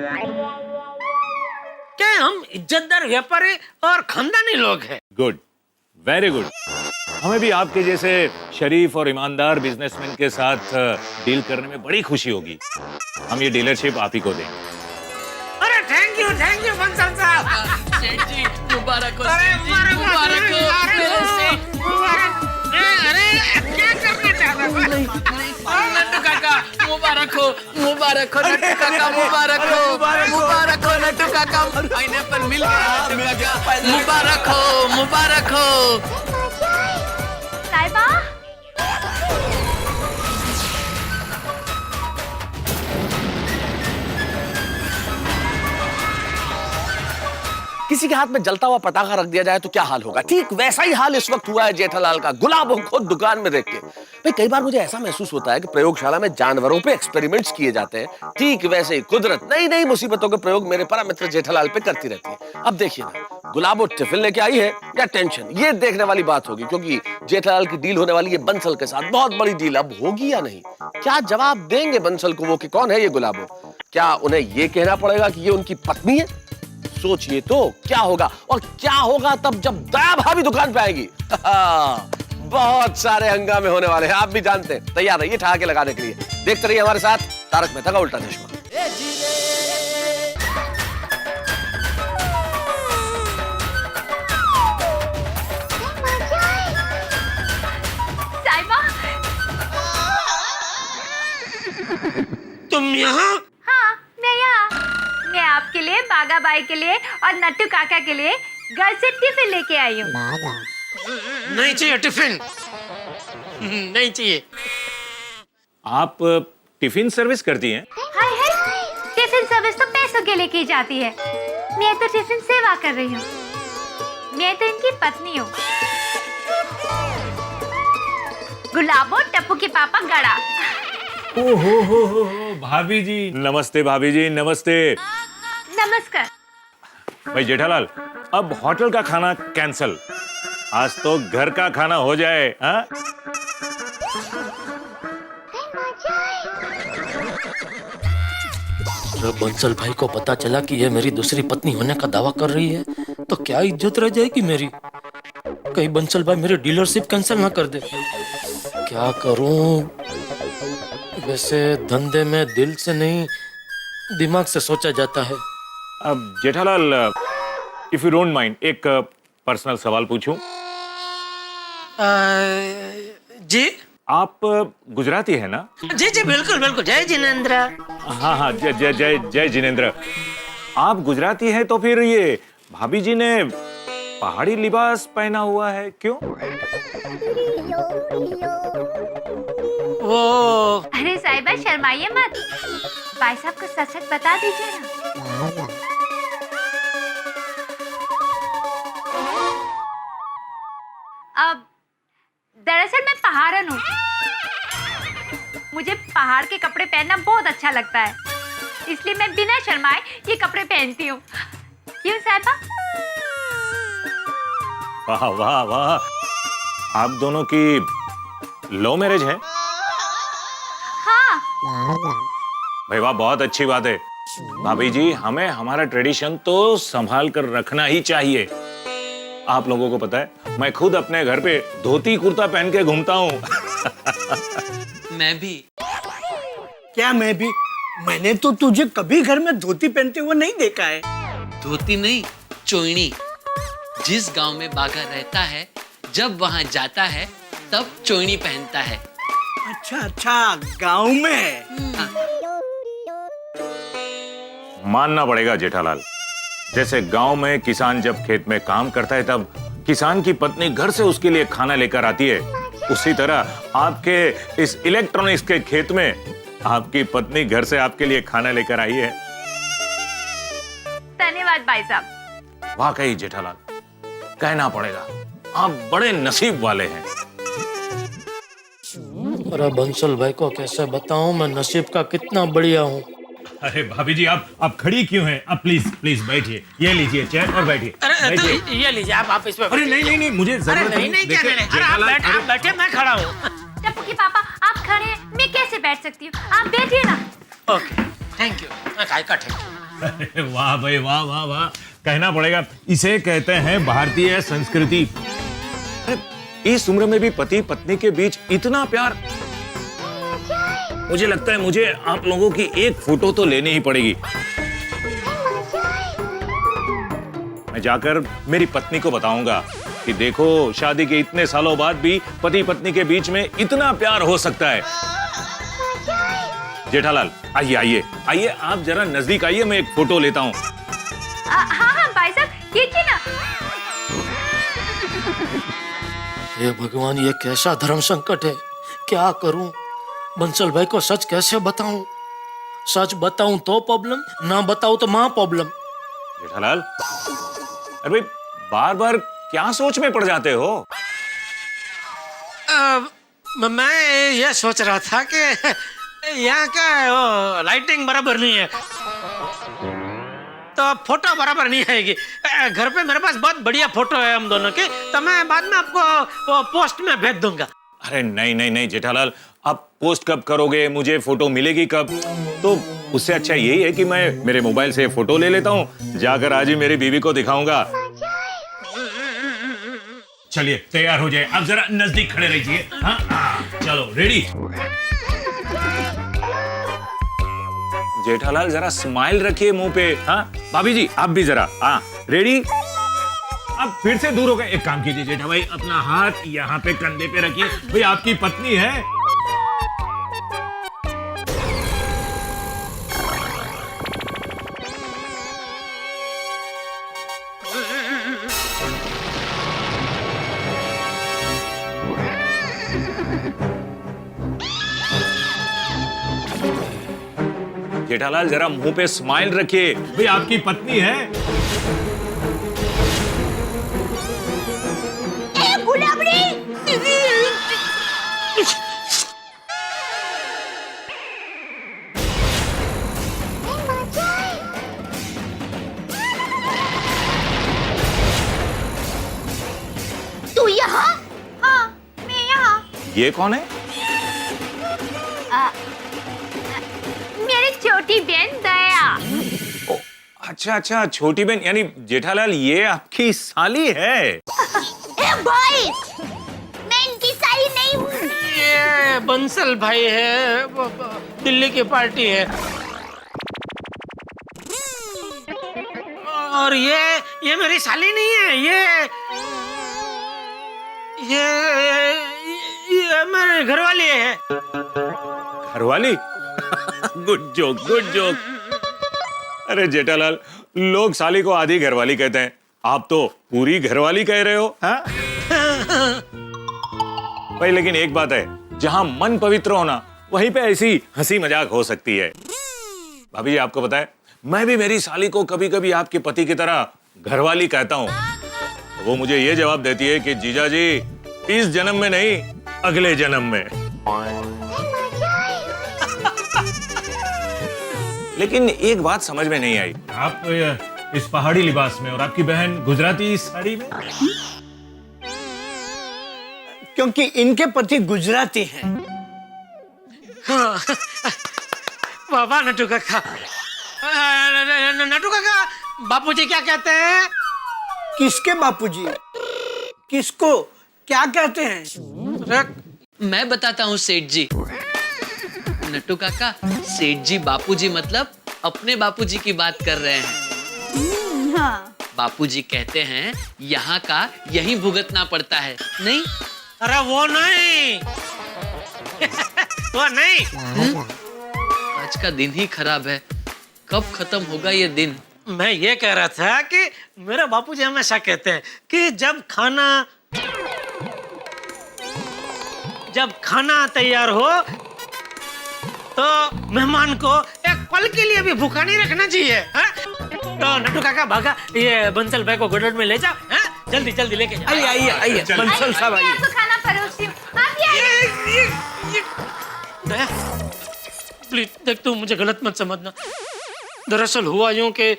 क्या हम इज्जतदार व्यापारी और खानदानी लोग हैं। Good, very good. हमें भी आपके जैसे शरीफ और ईमानदार बिजनेसमैन के साथ डील करने में बड़ी खुशी होगी। हम ये डीलरशिप आप ही को देंगे। अरे थैंक यू बंसल साहब। सेठ जी मुबारक हो। अरे मुबारक हो। अरे क्या करना चाहता है? नट्टू काका मुबारक हो नट्टू काका, मुबारक हो नट्टू काका। पाइनएप्पल मिल गया, मुबारक हो। साहिबा, किसी के हाथ में जलता हुआ पटाखा रख दिया जाए तो क्या हाल होगा। ठीक वैसा ही हाल इस वक्त हुआ है जेठालाल का, गुलाबो खुद दुकान में देख के। भाई कई बार मुझे ऐसा महसूस होता है कि प्रयोगशाला में जानवरों पे एक्सपेरिमेंट्स किए जाते हैं, ठीक वैसे ही कुदरत नई नई मुसीबतों के प्रयोग मेरे परम मित्र जेठालाल पे करती रहती है। अब देखिए ना, गुलाबो टिफिन लेके आई है या टेंशन, ये देखने वाली बात होगी, क्योंकि जेठालाल की डील होने वाली है बंसल के साथ। बहुत बड़ी डील अब होगी या नहीं, क्या जवाब देंगे बंसल को वो कि कौन है ये गुलाबो? क्या उन्हें ये कहना पड़ेगा कि ये उनकी पत्नी है? सोचिए तो क्या होगा, और क्या होगा तब जब दया भाभी दुकान पे आएगी। बहुत सारे हंगामे होने वाले हैं, आप भी जानते हैं। तैयार रहिए ठहाके लगाने के लिए। देखते रहिए हमारे साथ तारक मेहता का उल्टा चश्मा। तुम यहाँ? हाँ, मैं यहाँ। मैं आपके लिए, बागा बाई के लिए और नट्टू काका के लिए घर से टिफिन लेके आई हूँ। नहीं चाहिए टिफिन, नहीं चाहिए। आप टिफिन सर्विस करती हैं? हाय हाय, टिफिन सर्विस तो पैसों के लिए की जाती है, मैं तो टिफिन सेवा कर रही हूँ। मैं तो इनकी पत्नी हूँ। गुलाबो टप्पू के पापा गड़ा। ओ हो भाभी जी। नमस्ते भाभी जी, नमस्ते। नमस्कार। भाई जेठालाल, अब होटल का खाना कैंसल, आज तो घर का खाना हो जाए। हाँ? जब बंसल भाई को पता चला कि ये मेरी दूसरी पत्नी होने का दावा कर रही है तो क्या इज्जत रह जाएगी मेरी। कहीं बंसल भाई मेरी डीलरशिप कैंसिल ना कर दे। क्या करूं? वैसे धंधे में दिल से नहीं दिमाग से सोचा जाता है। अब Jethalal, if you don't mind, एक पर्सनल सवाल पूछूं? जी। आप गुजराती है ना? जी जी बिल्कुल बिल्कुल। जय जिनेंद्र। हाँ, जय जिनेंद्र। आप गुजराती हैं तो फिर ये भाभी जी ने पहाड़ी लिबास पहना हुआ है क्यों? वो अरे साहिबा शर्माइए मत, भाई साहब को सच सच बता दीजिए ना। अब दरअसल मैं पहाड़न हूँ, मुझे पहाड़ के कपड़े पहनना बहुत अच्छा लगता है, इसलिए मैं बिना शर्माए ये कपड़े पहनती हूँ। क्यों साहिबा? वाह वाह वाह, आप दोनों की लव मैरिज है? हाँ। भाई वाह, बहुत अच्छी बात है। भाभी जी, हमें हमारा ट्रेडिशन तो संभाल कर रखना ही चाहिए। आप लोगों को पता है, मैं खुद अपने घर पे धोती कुर्ता पहन के घूमता हूँ। मैं भी। क्या मैं भी? मैंने तो तुझे कभी घर में धोती पहनते हुए नहीं देखा है। धोती नहीं, चोइनी। जिस गांव में बाघा रहता है, जब वहां जाता है तब चोइनी पहनता है। अच्छा, गांव में। मानना पड़ेगा जेठालाल, जैसे गांव में किसान जब खेत में काम करता है तब किसान की पत्नी घर से उसके लिए खाना लेकर आती है, उसी तरह आपके इस इलेक्ट्रॉनिक्स के खेत में आपकी पत्नी घर से आपके लिए खाना लेकर आई है। धन्यवाद भाई साहब। वाकई जेठालाल, कहना पड़ेगा, आप बड़े नसीब वाले हैं। अरे बंसल भाई को कैसे बताऊं मैं नसीब का कितना बढ़िया हूँ। अरे भाभी जी, आप खड़ी क्यों हैं? आप प्लीज बैठिए, ये लीजिए चेयर और बैठिए। अरे तो ये लीजिए, आप इस पे। अरे नहीं, मुझे जरूरत नहीं क्या लेने? अरे आप बैठे, मैं खड़ा हूँ। टप्पू के पापा आप खड़े हैं, मैं कैसे बैठ सकती हूँ? आप बैठिए ना। Okay, thank you. काय का थैंक यू। वाह भाई वाह वाह वाह, कहना पड़ेगा, इसे कहते हैं भारतीय संस्कृति। इस उम्र में भी पति पत्नी के बीच इतना प्यार। मुझे लगता है मुझे आप लोगों की एक फोटो तो लेनी ही पड़ेगी। मैं जाकर मेरी पत्नी को बताऊंगा कि देखो, शादी के इतने सालों बाद भी पति पत्नी के बीच में इतना प्यार हो सकता है। जेठालाल, आइए, आप जरा नजदीक आइए, मैं एक फोटो लेता हूँ। हाँ भाई साहब, खींचिए ना। ये भगवान, ये कैसा धर्म संकट है, क्या करूं? बंसल भाई को सच कैसे बताऊं? सच बताऊं तो प्रॉब्लम, ना बताऊं तो मां प्रॉब्लम। जेठालाल, अरे भाई, बार बार क्या सोच में पड़ जाते हो? मैं ये सोच रहा था कि यहाँ का लाइटिंग बराबर नहीं है, तो फोटो बराबर नहीं आएगी। घर पे मेरे पास बहुत बढ़िया फोटो है हम दोनों की, तो मैं बाद में आपको वो पोस्ट में भेज दूंगा। अरे नहीं जेठालाल, आप पोस्ट कब करोगे? मुझे फोटो मिलेगी कब? तो उससे अच्छा यही है कि मैं मेरे मोबाइल से फोटो ले लेता हूँ, जाकर आज ही मेरी बीवी को दिखाऊंगा। चलिए तैयार हो जाए, आप जरा नजदीक खड़े रहिए। हाँ, चलो रेडी। जेठालाल, जरा स्माइल रखिए मुंह पे। हाँ भाभी जी, आप भी जरा। हाँ रेडी। अब फिर से दूर हो गए। एक काम कीजिए जेठा भाई, अपना हाथ यहाँ पे कंधे पे रखिए। भाई आपकी पत्नी है। जेठालाल, जरा मुंह पे स्माइल रखिए। भाई आपकी पत्नी है। ये कौन है? मेरी छोटी बहन दया। अच्छा अच्छा, छोटी बहन यानी जेठालाल ये आपकी साली है। भाई मैं इनकी साली नहीं हूँ। ये बंसल भाई है, दिल्ली की पार्टी है। और ये मेरी साली नहीं है, ये मेरे घरवाली है। घरवाली? Good joke, good joke. अरे जेठालाल, लोग साली को आधी घरवाली कहते हैं, आप तो पूरी घरवाली कह रहे हो। हाँ? भाई लेकिन एक बात है, जहां मन पवित्र होना वहीं पे ऐसी हंसी मजाक हो सकती है। भाभी आपको पता है, मैं भी मेरी साली को कभी कभी आपके पति की तरह घरवाली कहता हूँ। वो मुझे ये जवाब देती है कि जीजा जी इस जन्म में नहीं, अगले जन्म में। लेकिन एक बात समझ में नहीं आई, आप इस पहाड़ी लिबास में और आपकी बहन गुजराती साड़ी में? क्योंकि इनके पति गुजराती हैं। बाबा नटू काका, नटू काका, बापूजी क्या कहते हैं? किसके बापूजी? किसको क्या कहते हैं? मैं बताता हूँ सेठ जी। नट्टू काका, सेठ जी बापूजी मतलब अपने बापूजी की बात कर रहे हैं। हाँ। बापूजी कहते हैं यहाँ का यहीं भुगतना पड़ता है, नहीं? अरे वो नहीं। वो नहीं। आज का दिन ही खराब है, कब खत्म होगा ये दिन? मैं ये कह रहा था कि मेरे बापूजी हमेशा कहते हैं कि जब खाना तैयार हो तो मेहमान को एक पल के लिए भी भूखा नहीं रखना चाहिए। तो नट्टू काका भागा, ये बंसल भाई को गोडाउन में ले जाओ। जल्दी जल्दी लेके जाओ। आइए बंसल साहब आइए। आपको खाना परोसती हूँ। दया, प्लीज देख, तू मुझे गलत मत समझना। दरअसल हुआ यूं कि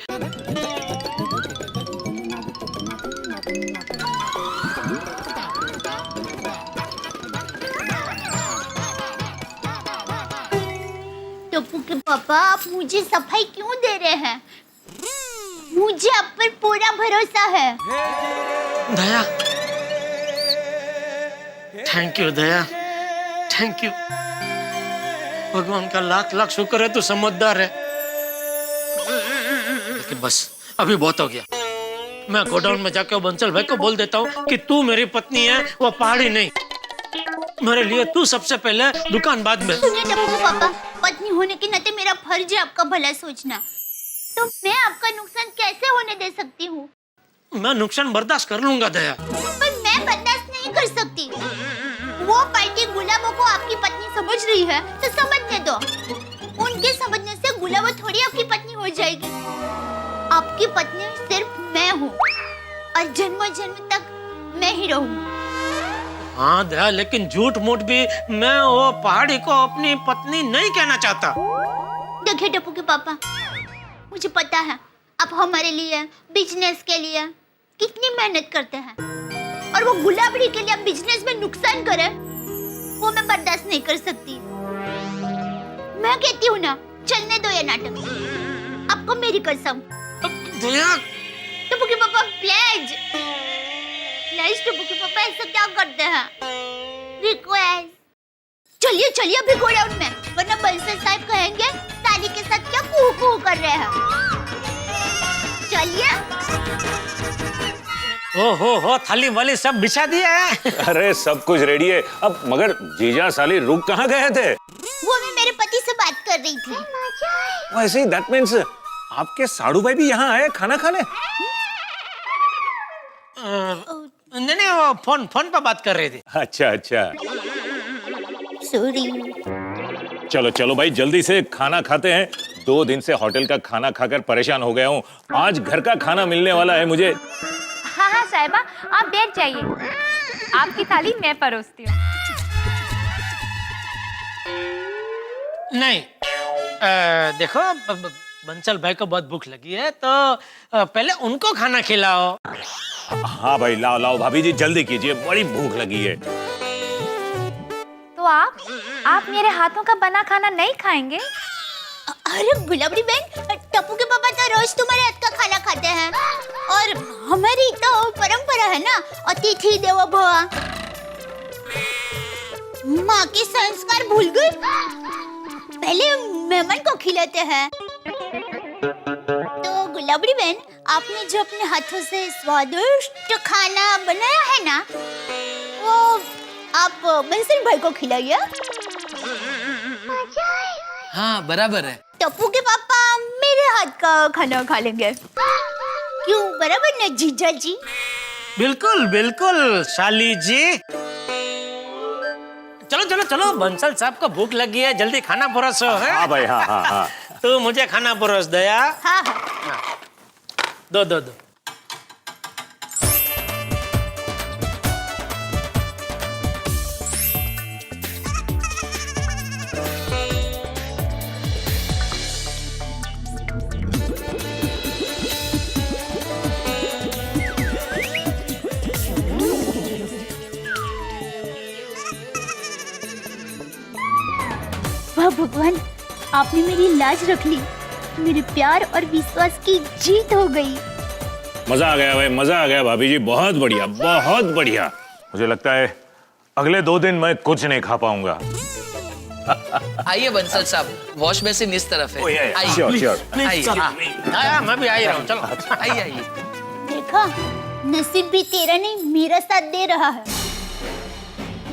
टप्पू के पापा, आप मुझे सफाई क्यों दे रहे हैं? मुझे आप पर पूरा भरोसा है। Daya, thank you Daya, thank you. भगवान का लाख लाख शुक्र है, तू समझदार है। लेकिन बस अभी बहुत हो गया। मैं गोडाउन में जाकर बंसल भाई को बोल देता हूँ कि तू मेरी पत्नी है, वो पहाड़ी नहीं। मेरे लिए तू सबसे पहले, दुकान बाद में। सुनिए टप्पू पापा, पत्नी होने के नाते मेरा फर्ज है आपका भला सोचना। तो मैं आपका नुकसान कैसे होने दे सकती हूँ? मैं नुकसान बर्दाश्त कर लूंगा दया। पर मैं बर्दाश्त नहीं कर सकती। वो पार्टी गुलाबों को आपकी पत्नी समझ रही है तो समझने दो। उनके समझने से गुलाबो थोड़ी आपकी पत्नी हो जाएगी। आपकी पत्नी सिर्फ मैं हूँ और जन्मों जन्म तक मैं ही रहूंगी। हाँ दया, लेकिन झूठ मूठ भी मैं वो पहाड़ी को अपनी पत्नी नहीं कहना चाहता। देखिए टप्पू के पापा, मुझे पता है आप हमारे लिए, बिजनेस के लिए कितनी मेहनत करते हैं, और वो गुलाबड़ी के लिए आप बिजनेस में नुकसान करें, वो मैं बर्दाश्त नहीं कर सकती। मैं कहती हूँ ना, चलने दो ये नाटक। आपको मेरी कसम। दया, टप्पू के पापा प्लीज, टप्पू के पापा ऐसा क्या करते हैं? रिक्वेस्ट। चलिए चलिए अभी गोडाउन में, वरना बंसल साहब कहेंगे साली के साथ क्या कू कर रहे हैं। चलिए। हो थाली वाली सब बिछा दिया है। अरे सब कुछ रेडी है अब, मगर जीजा साली रुक कहाँ गए थे? वो मैं मेरे पति से बात कर रही थी। वैसे ही दैट मीन्स आपके साड़ू भाई भी यहाँ आए खाना खाने? नहीं, वो फोन पे बात कर रहे थे। अच्छा अच्छा, सॉरी। चलो चलो भाई, जल्दी से खाना खाते हैं। 2 दिन से होटल का खाना खाकर परेशान हो गया हूँ। आज घर का खाना मिलने वाला है मुझे। हाँ हाँ साहिबा, आप बैठ जाइए, आपकी थाली मैं परोसती हूँ। नहीं, देखो बंसल भाई को बहुत भूख लगी है, तो पहले उनको खाना खिलाओ। हाँ भाई, लाओ लाओ भाभी जी, जल्दी कीजिए, बड़ी भूख लगी है। तो आप मेरे हाथों का बना खाना नहीं खाएंगे? अरे गुलाबड़ी बहन, टप्पू के पापा तो रोज तुम्हारे हाथ का खाना खाते हैं और हमारी तो परंपरा है ना, अतिथि देवो भव। माँ के संस्कार भूल गए? पहले मेहमान को खिलाते हैं। तो गुलाबड़ी बहन, आपने जो अपने हाथों से स्वादिष्ट खाना बनाया है ना, वो आप बंसल भाई को खिलाइए। हाँ बराबर है। टप्पू के पापा मेरे हाथ का खाना खा लेंगे। क्यों, बराबर ना जीजा जी? बिल्कुल बिल्कुल शाली जी। चलो चलो चलो, बंसल साहब को भूख लगी है, जल्दी खाना परोसो। है हाँ भाई, हाँ हाँ हाँ। तू मुझे खाना परोस दया। हाँ हाँ। दो दो दो। वाह भगवान, आपने मेरी लाज रख ली। मेरे प्यार और विश्वास की जीत हो गई। मजा आ गया भाई, मजा आ गया भाभी जी, बहुत बढ़िया, बहुत बढ़िया। मुझे लगता है अगले 2 दिन मैं कुछ नहीं खा पाऊंगा। आइए बंसल साहब, वॉश बेसिन इस तरफ है। आइए। Sure sure. आइए। मैं भी आ ही रहा हूँ, चलो आइए आइए। देखा, नसीब भी तेरा नहीं मेरा साथ दे रहा है।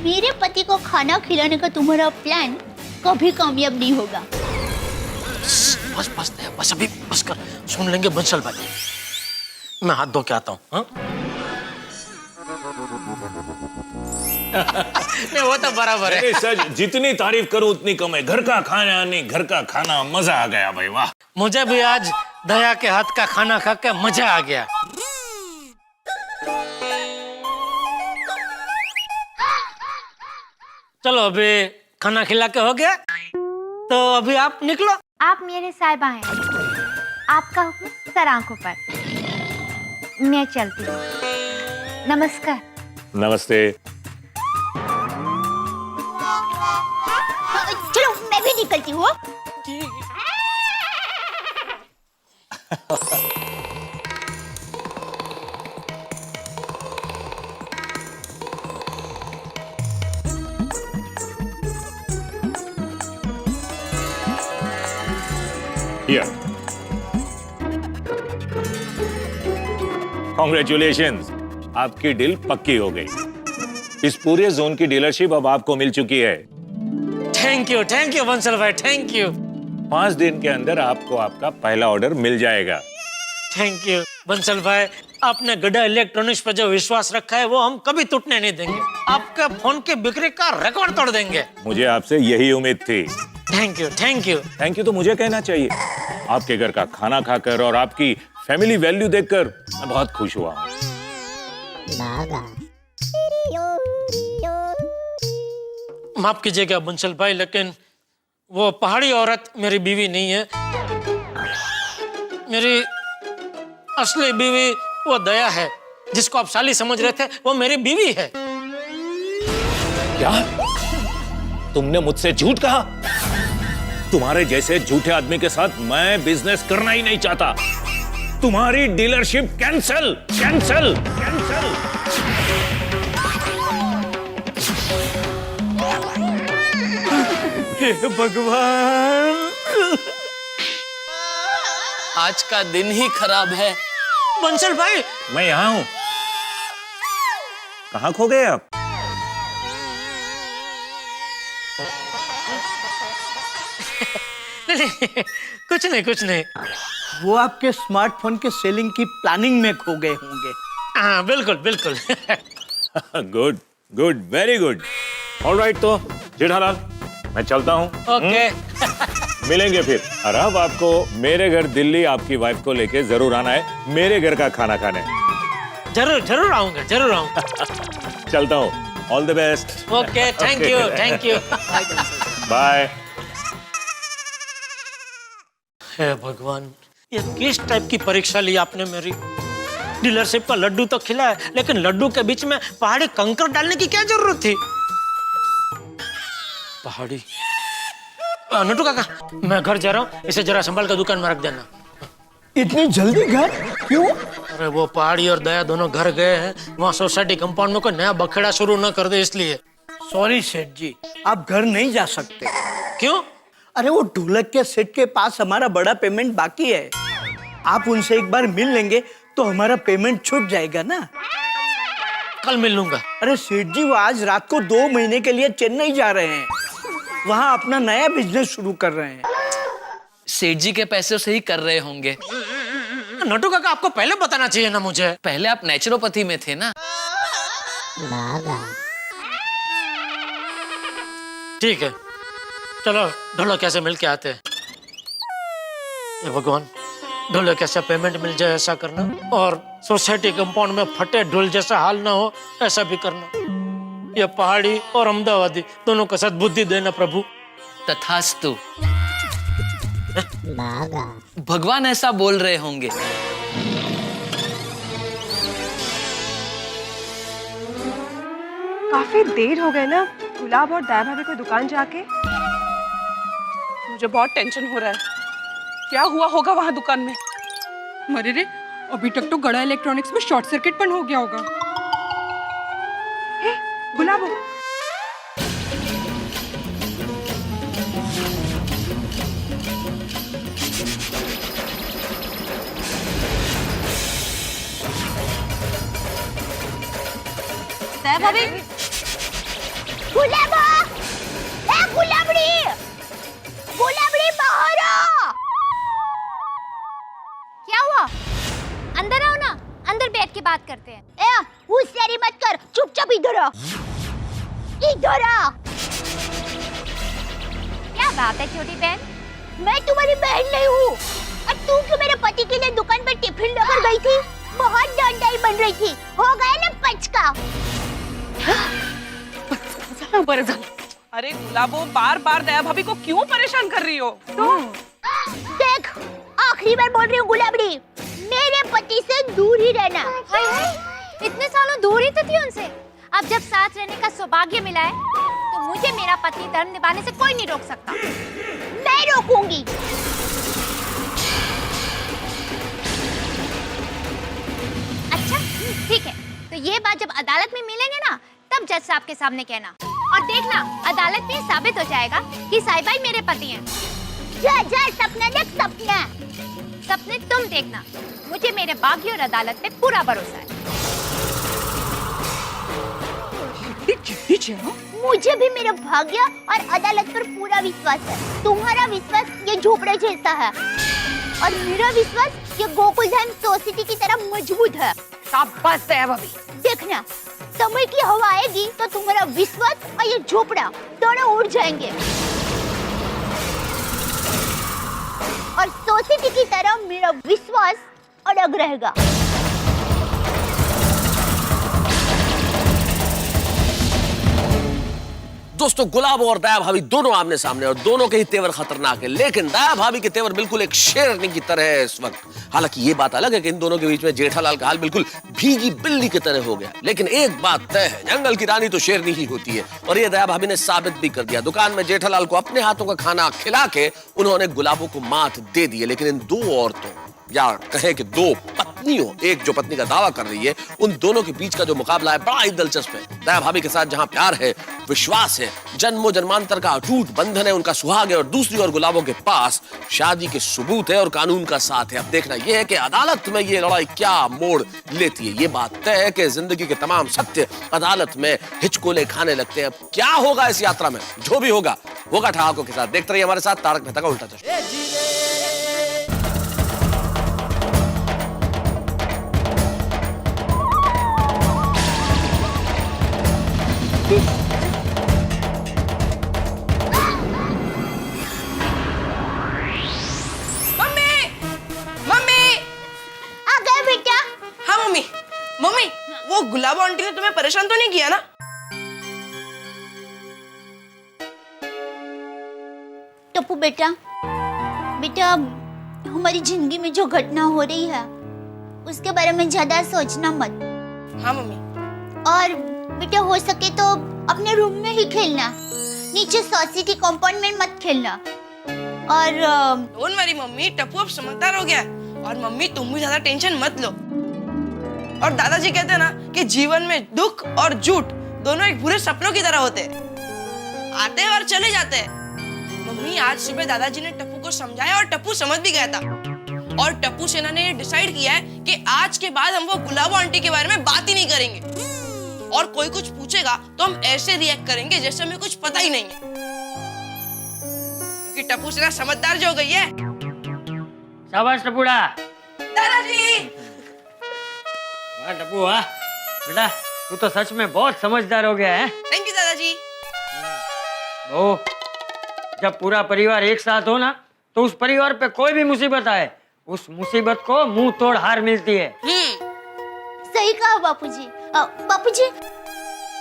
मेरे पति को खाना खिलाने का तुम्हारा प्लान कभी कामयाब नहीं होगा। बस बस दया, बस अभी बस कर, सुन लेंगे बंसल भाई। मैं हाथ धो के आता हूँ। हाँ? नहीं, वो तो बराबर है। सच, जितनी तारीफ करूं उतनी कम है। घर का खाना नहीं, घर का खाना, मजा आ गया भाई, वाह। मुझे भी आज दया के हाथ का खाना खा के मजा आ गया। चलो अभी खाना खिला के हो गया, तो अभी आप निकलो। आप मेरे साहिबा हैं, आपका हुक्म सर आंखों पर। मैं चलती हूँ, नमस्कार। नमस्ते। चलो मैं भी निकलती हूँ। Congratulations, आपकी डील पक्की हो गई। इस पूरे जोन की डीलरशिप अब आपको मिल चुकी है। थैंक यू बंसल भाई, थैंक यू। 5 दिन के अंदर आपको आपका पहला ऑर्डर मिल जाएगा। थैंक यू बंसल भाई, आपने गड्ढा इलेक्ट्रॉनिक्स पर जो विश्वास रखा है वो हम कभी टूटने नहीं देंगे। आपके फोन की बिक्री का रिकॉर्ड तोड़ देंगे। मुझे आपसे यही उम्मीद थी। Thank you. थैंक यू तो मुझे कहना चाहिए। आपके घर का खाना खाकर और आपकी फैमिली वैल्यू देखकर मैं बहुत खुश हुआ। माफ कीजिएगा बंसल भाई, लेकिन वो पहाड़ी औरत मेरी बीवी नहीं है। मेरी असली बीवी वो दया है, जिसको आप साली समझ रहे थे, वो मेरी बीवी है। क्या तुमने मुझसे झूठ कहा? तुम्हारे जैसे झूठे आदमी के साथ मैं बिजनेस करना ही नहीं चाहता। तुम्हारी डीलरशिप कैंसल, कैंसल, कैंसल। हे भगवान, आज का दिन ही खराब है। बंसल भाई, मैं यहाँ हूँ। कहाँ खो गए आप? नहीं, कुछ नहीं। वो आपके स्मार्टफोन के सेलिंग की प्लानिंग में खो गए होंगे। हाँ बिल्कुल। Good good, very good. Alright, तो जेठालाल मैं चलता हूँ। ओके। मिलेंगे फिर। और अब आपको मेरे घर दिल्ली आपकी वाइफ को लेके जरूर आना है, मेरे घर का खाना खाने। जरूर आऊंगा। चलता हूँ। All the best. Okay, thank you. Bye. हे भगवान, ये किस टाइप की परीक्षा ली आपने मेरी? डीलरशिप का लड्डू तो खिलाया, लेकिन लड्डू के बीच में पहाड़ी कंकर डालने की क्या जरूरत थी? पहाड़ी। नटू काका, मैं घर जा रहा हूँ, इसे जरा संभाल कर दुकान में रख देना। इतनी जल्दी घर क्यों? अरे वो पहाड़ी और दया दोनों घर गए हैं, वहाँ सोसाइटी कंपाउंड में कोई नया बखेड़ा शुरू न कर दे इसलिए। सॉरी सेठ जी, आप घर नहीं जा सकते। क्यों? अरे वो ढोलक के सेठ के पास हमारा बड़ा पेमेंट बाकी है। आप उनसे एक बार मिल लेंगे तो हमारा पेमेंट छूट जाएगा ना। कल मिल लूंगा। अरे सेठ जी, वो आज रात को 2 महीने के लिए चेन्नई जा रहे हैं, वहाँ अपना नया बिजनेस शुरू कर रहे हैं। सेठ जी के पैसे से ही कर रहे होंगे। नटू काका, आपको पहले बताना चाहिए ना मुझे। पहले आप नेचुरोपैथी में थे ना। ठीक है, चलो ढोलक कैसे मिल के आते हैं। हे भगवान, ढोलक कैसा पेमेंट मिल जाए ऐसा करना, और सोसाइटी कंपाउंड में फटे ढोल जैसा हाल ना हो ऐसा भी करना। ये पहाड़ी और अहमदाबादी दोनों का सद्बुद्धि देना प्रभु। तथास्तु। भगवान ऐसा बोल रहे होंगे। काफी देर हो गए ना गुलाब और दया भाभी को दुकान जाके। मुझे बहुत टेंशन हो रहा है। क्या हुआ होगा वहाँ दुकान में? अरे रे, अभी तक तो गड़ा इलेक्ट्रॉनिक्स में शॉर्ट सर्किट बंद हो गया होगा। हे, गुलाब, दया भाभी, गुलाबा, ए गुलाबड़ी, गुलाबड़ी बाहर आ। क्या हुआ? अंदर आओ ना, अंदर बैठ के बात करते हैं। ए, होशियारी मत कर, चुपचाप इधर आ, इधर आ। क्या बात है छोटी बहन? मैं तुम्हारी बहन नहीं हूँ। और तू क्यों मेरे पति के लिए दुकान पर टिफिन लेकर गई थी? बहुत डंडाई बन रही थी, हो गया ना पचका। अरे गुलाबो, बार बार दया भाभी को क्यों परेशान कर रही हो? देख, आखिरी बार बोल रही हूँ गुलाबड़ी, मेरे पति से दूर ही रहना। हाय हाय, इतने सालों दूर ही तो थी उनसे, अब जब साथ रहने का सौभाग्य मिला है तो मुझे मेरा पति धर्म निभाने से कोई नहीं रोक सकता। मैं रोकूंगी। अच्छा ठीक है, तो ये बात जब अदालत में मिलेंगे ना तब जज साहब के सामने कहना, और देखना अदालत में साबित हो जाएगा कि साई भाई मेरे पति हैं। जा जा, सपना देख सपना। सपने तुम देखना, मुझे मेरे भाग्य और अदालत पे पूरा भरोसा है। मुझे भी मेरे भाग्य और अदालत पर पूरा विश्वास है। तुम्हारा विश्वास ये झोपड़े जैसा है और मेरा विश्वास ये गोकुलधाम सोसाइटी की तरह मजबूत है। शाबाश दया भाभी। देखना, समय की हवा आएगी तो तुम्हारा विश्वास और ये झोपड़ा दोनों उड़ जाएंगे और सोसाइटी की तरह मेरा विश्वास अड़ग रहेगा। दोस्तों, गुलाब और दया भाभी दोनों आमने सामने और दोनों के ही तेवर खतरनाक है, लेकिन दया भाभी के तेवर बिल्कुल एक शेरनी की तरह है इस वक्त। हालांकि ये बात अलग है कि इन दोनों के बीच में जेठालाल का हाल बिल्कुल भीगी बिल्ली की तरह हो गया, लेकिन एक बात तय है, जंगल की रानी तो शेरनी ही होती है, और ये दया भाभी ने साबित भी कर दिया। दुकान में जेठालाल को अपने हाथों का खाना खिला के उन्होंने गुलाबों को मात दे दी है, लेकिन इन दो औरतों या कहें कि दो पत्नियों, एक जो पत्नी का दावा कर रही है, उन दोनों के बीच का जो मुकाबला है बड़ा ही दिलचस्प है। दया भाभी के साथ जहां प्यार है, विश्वास है, जन्मों जन्मांतर का अटूट बंधन है, उनका सुहाग है, और दूसरी ओर गुलाबों के पास शादी के सबूत है और कानून का साथ है। अब देखना यह है कि अदालत में ये लड़ाई क्या मोड़ लेती है। ये बात तय है कि जिंदगी के तमाम सत्य अदालत में हिचकोले खाने लगते हैं। अब क्या होगा इस यात्रा में, जो भी होगा होगा ठहाकों के साथ। देखते रहिए हमारे साथ तारक मेहता का उल्टा चश्मा। मम्मी, वो गुलाब आंटी ने तुम्हें परेशान तो नहीं किया ना? टप्पू बेटा, बेटा हमारी जिंदगी में जो घटना हो रही है उसके बारे में ज्यादा सोचना मत। हाँ मम्मी। और बेटा हो सके तो अपने रूम में ही खेलना, नीचे सोसाइटी कंपाउंड में मत खेलना। और डोंट वरी मम्मी, टप्पू अब समझदार हो गया है और मम्मी तुम भी ज्यादा टेंशन मत लो। और दादाजी कहते हैं ना कि जीवन में दुख और झूठ दोनों एक बुरे सपनों की तरह होते हैं, आते हैं और चले जाते हैं। मम्मी आज सुबह दादाजी ने टप्पू को समझाया और टप्पू समझ भी गया था। और टप्पू सेना ने डिसाइड किया है कि आज के बाद हम वो गुलाबो आंटी के बारे में बात ही नहीं करेंगे और कोई कुछ पूछेगा तो हम ऐसे रिएक्ट करेंगे जैसे हमें कुछ पता ही नहीं है, क्योंकि टप्पू सेना समझदार जो हो गई है। शाबाश टप्पूड़ा। दादाजी। वाह टप्पू वाह, बेटा तू तो सच में बहुत समझदार हो गया है। थैंक यू दादाजी। ओ, जब पूरा परिवार एक साथ हो ना तो उस परिवार पे कोई भी मुसीबत आए, उस मुसीबत को मुंह तोड़ हार मिलती है। सही कहा बापूजी। बापूजी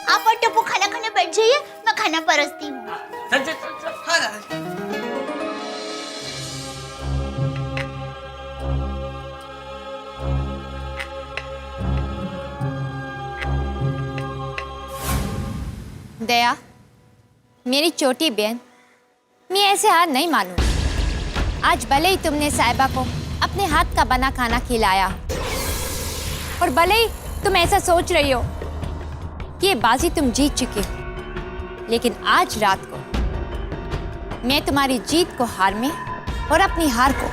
आप और टप्पू खाना खाने बैठ जाइए, मैं खाना परसती हूँ। हाँ दादाजी। दया, मेरी छोटी बहन, मैं ऐसे हार नहीं मानूंगी। आज भले ही तुमने साहिबा को अपने हाथ का बना खाना खिलाया और भले ही तुम ऐसा सोच रही हो कि ये बाजी तुम जीत चुकी हो, लेकिन आज रात को मैं तुम्हारी जीत को हार में और अपनी हार को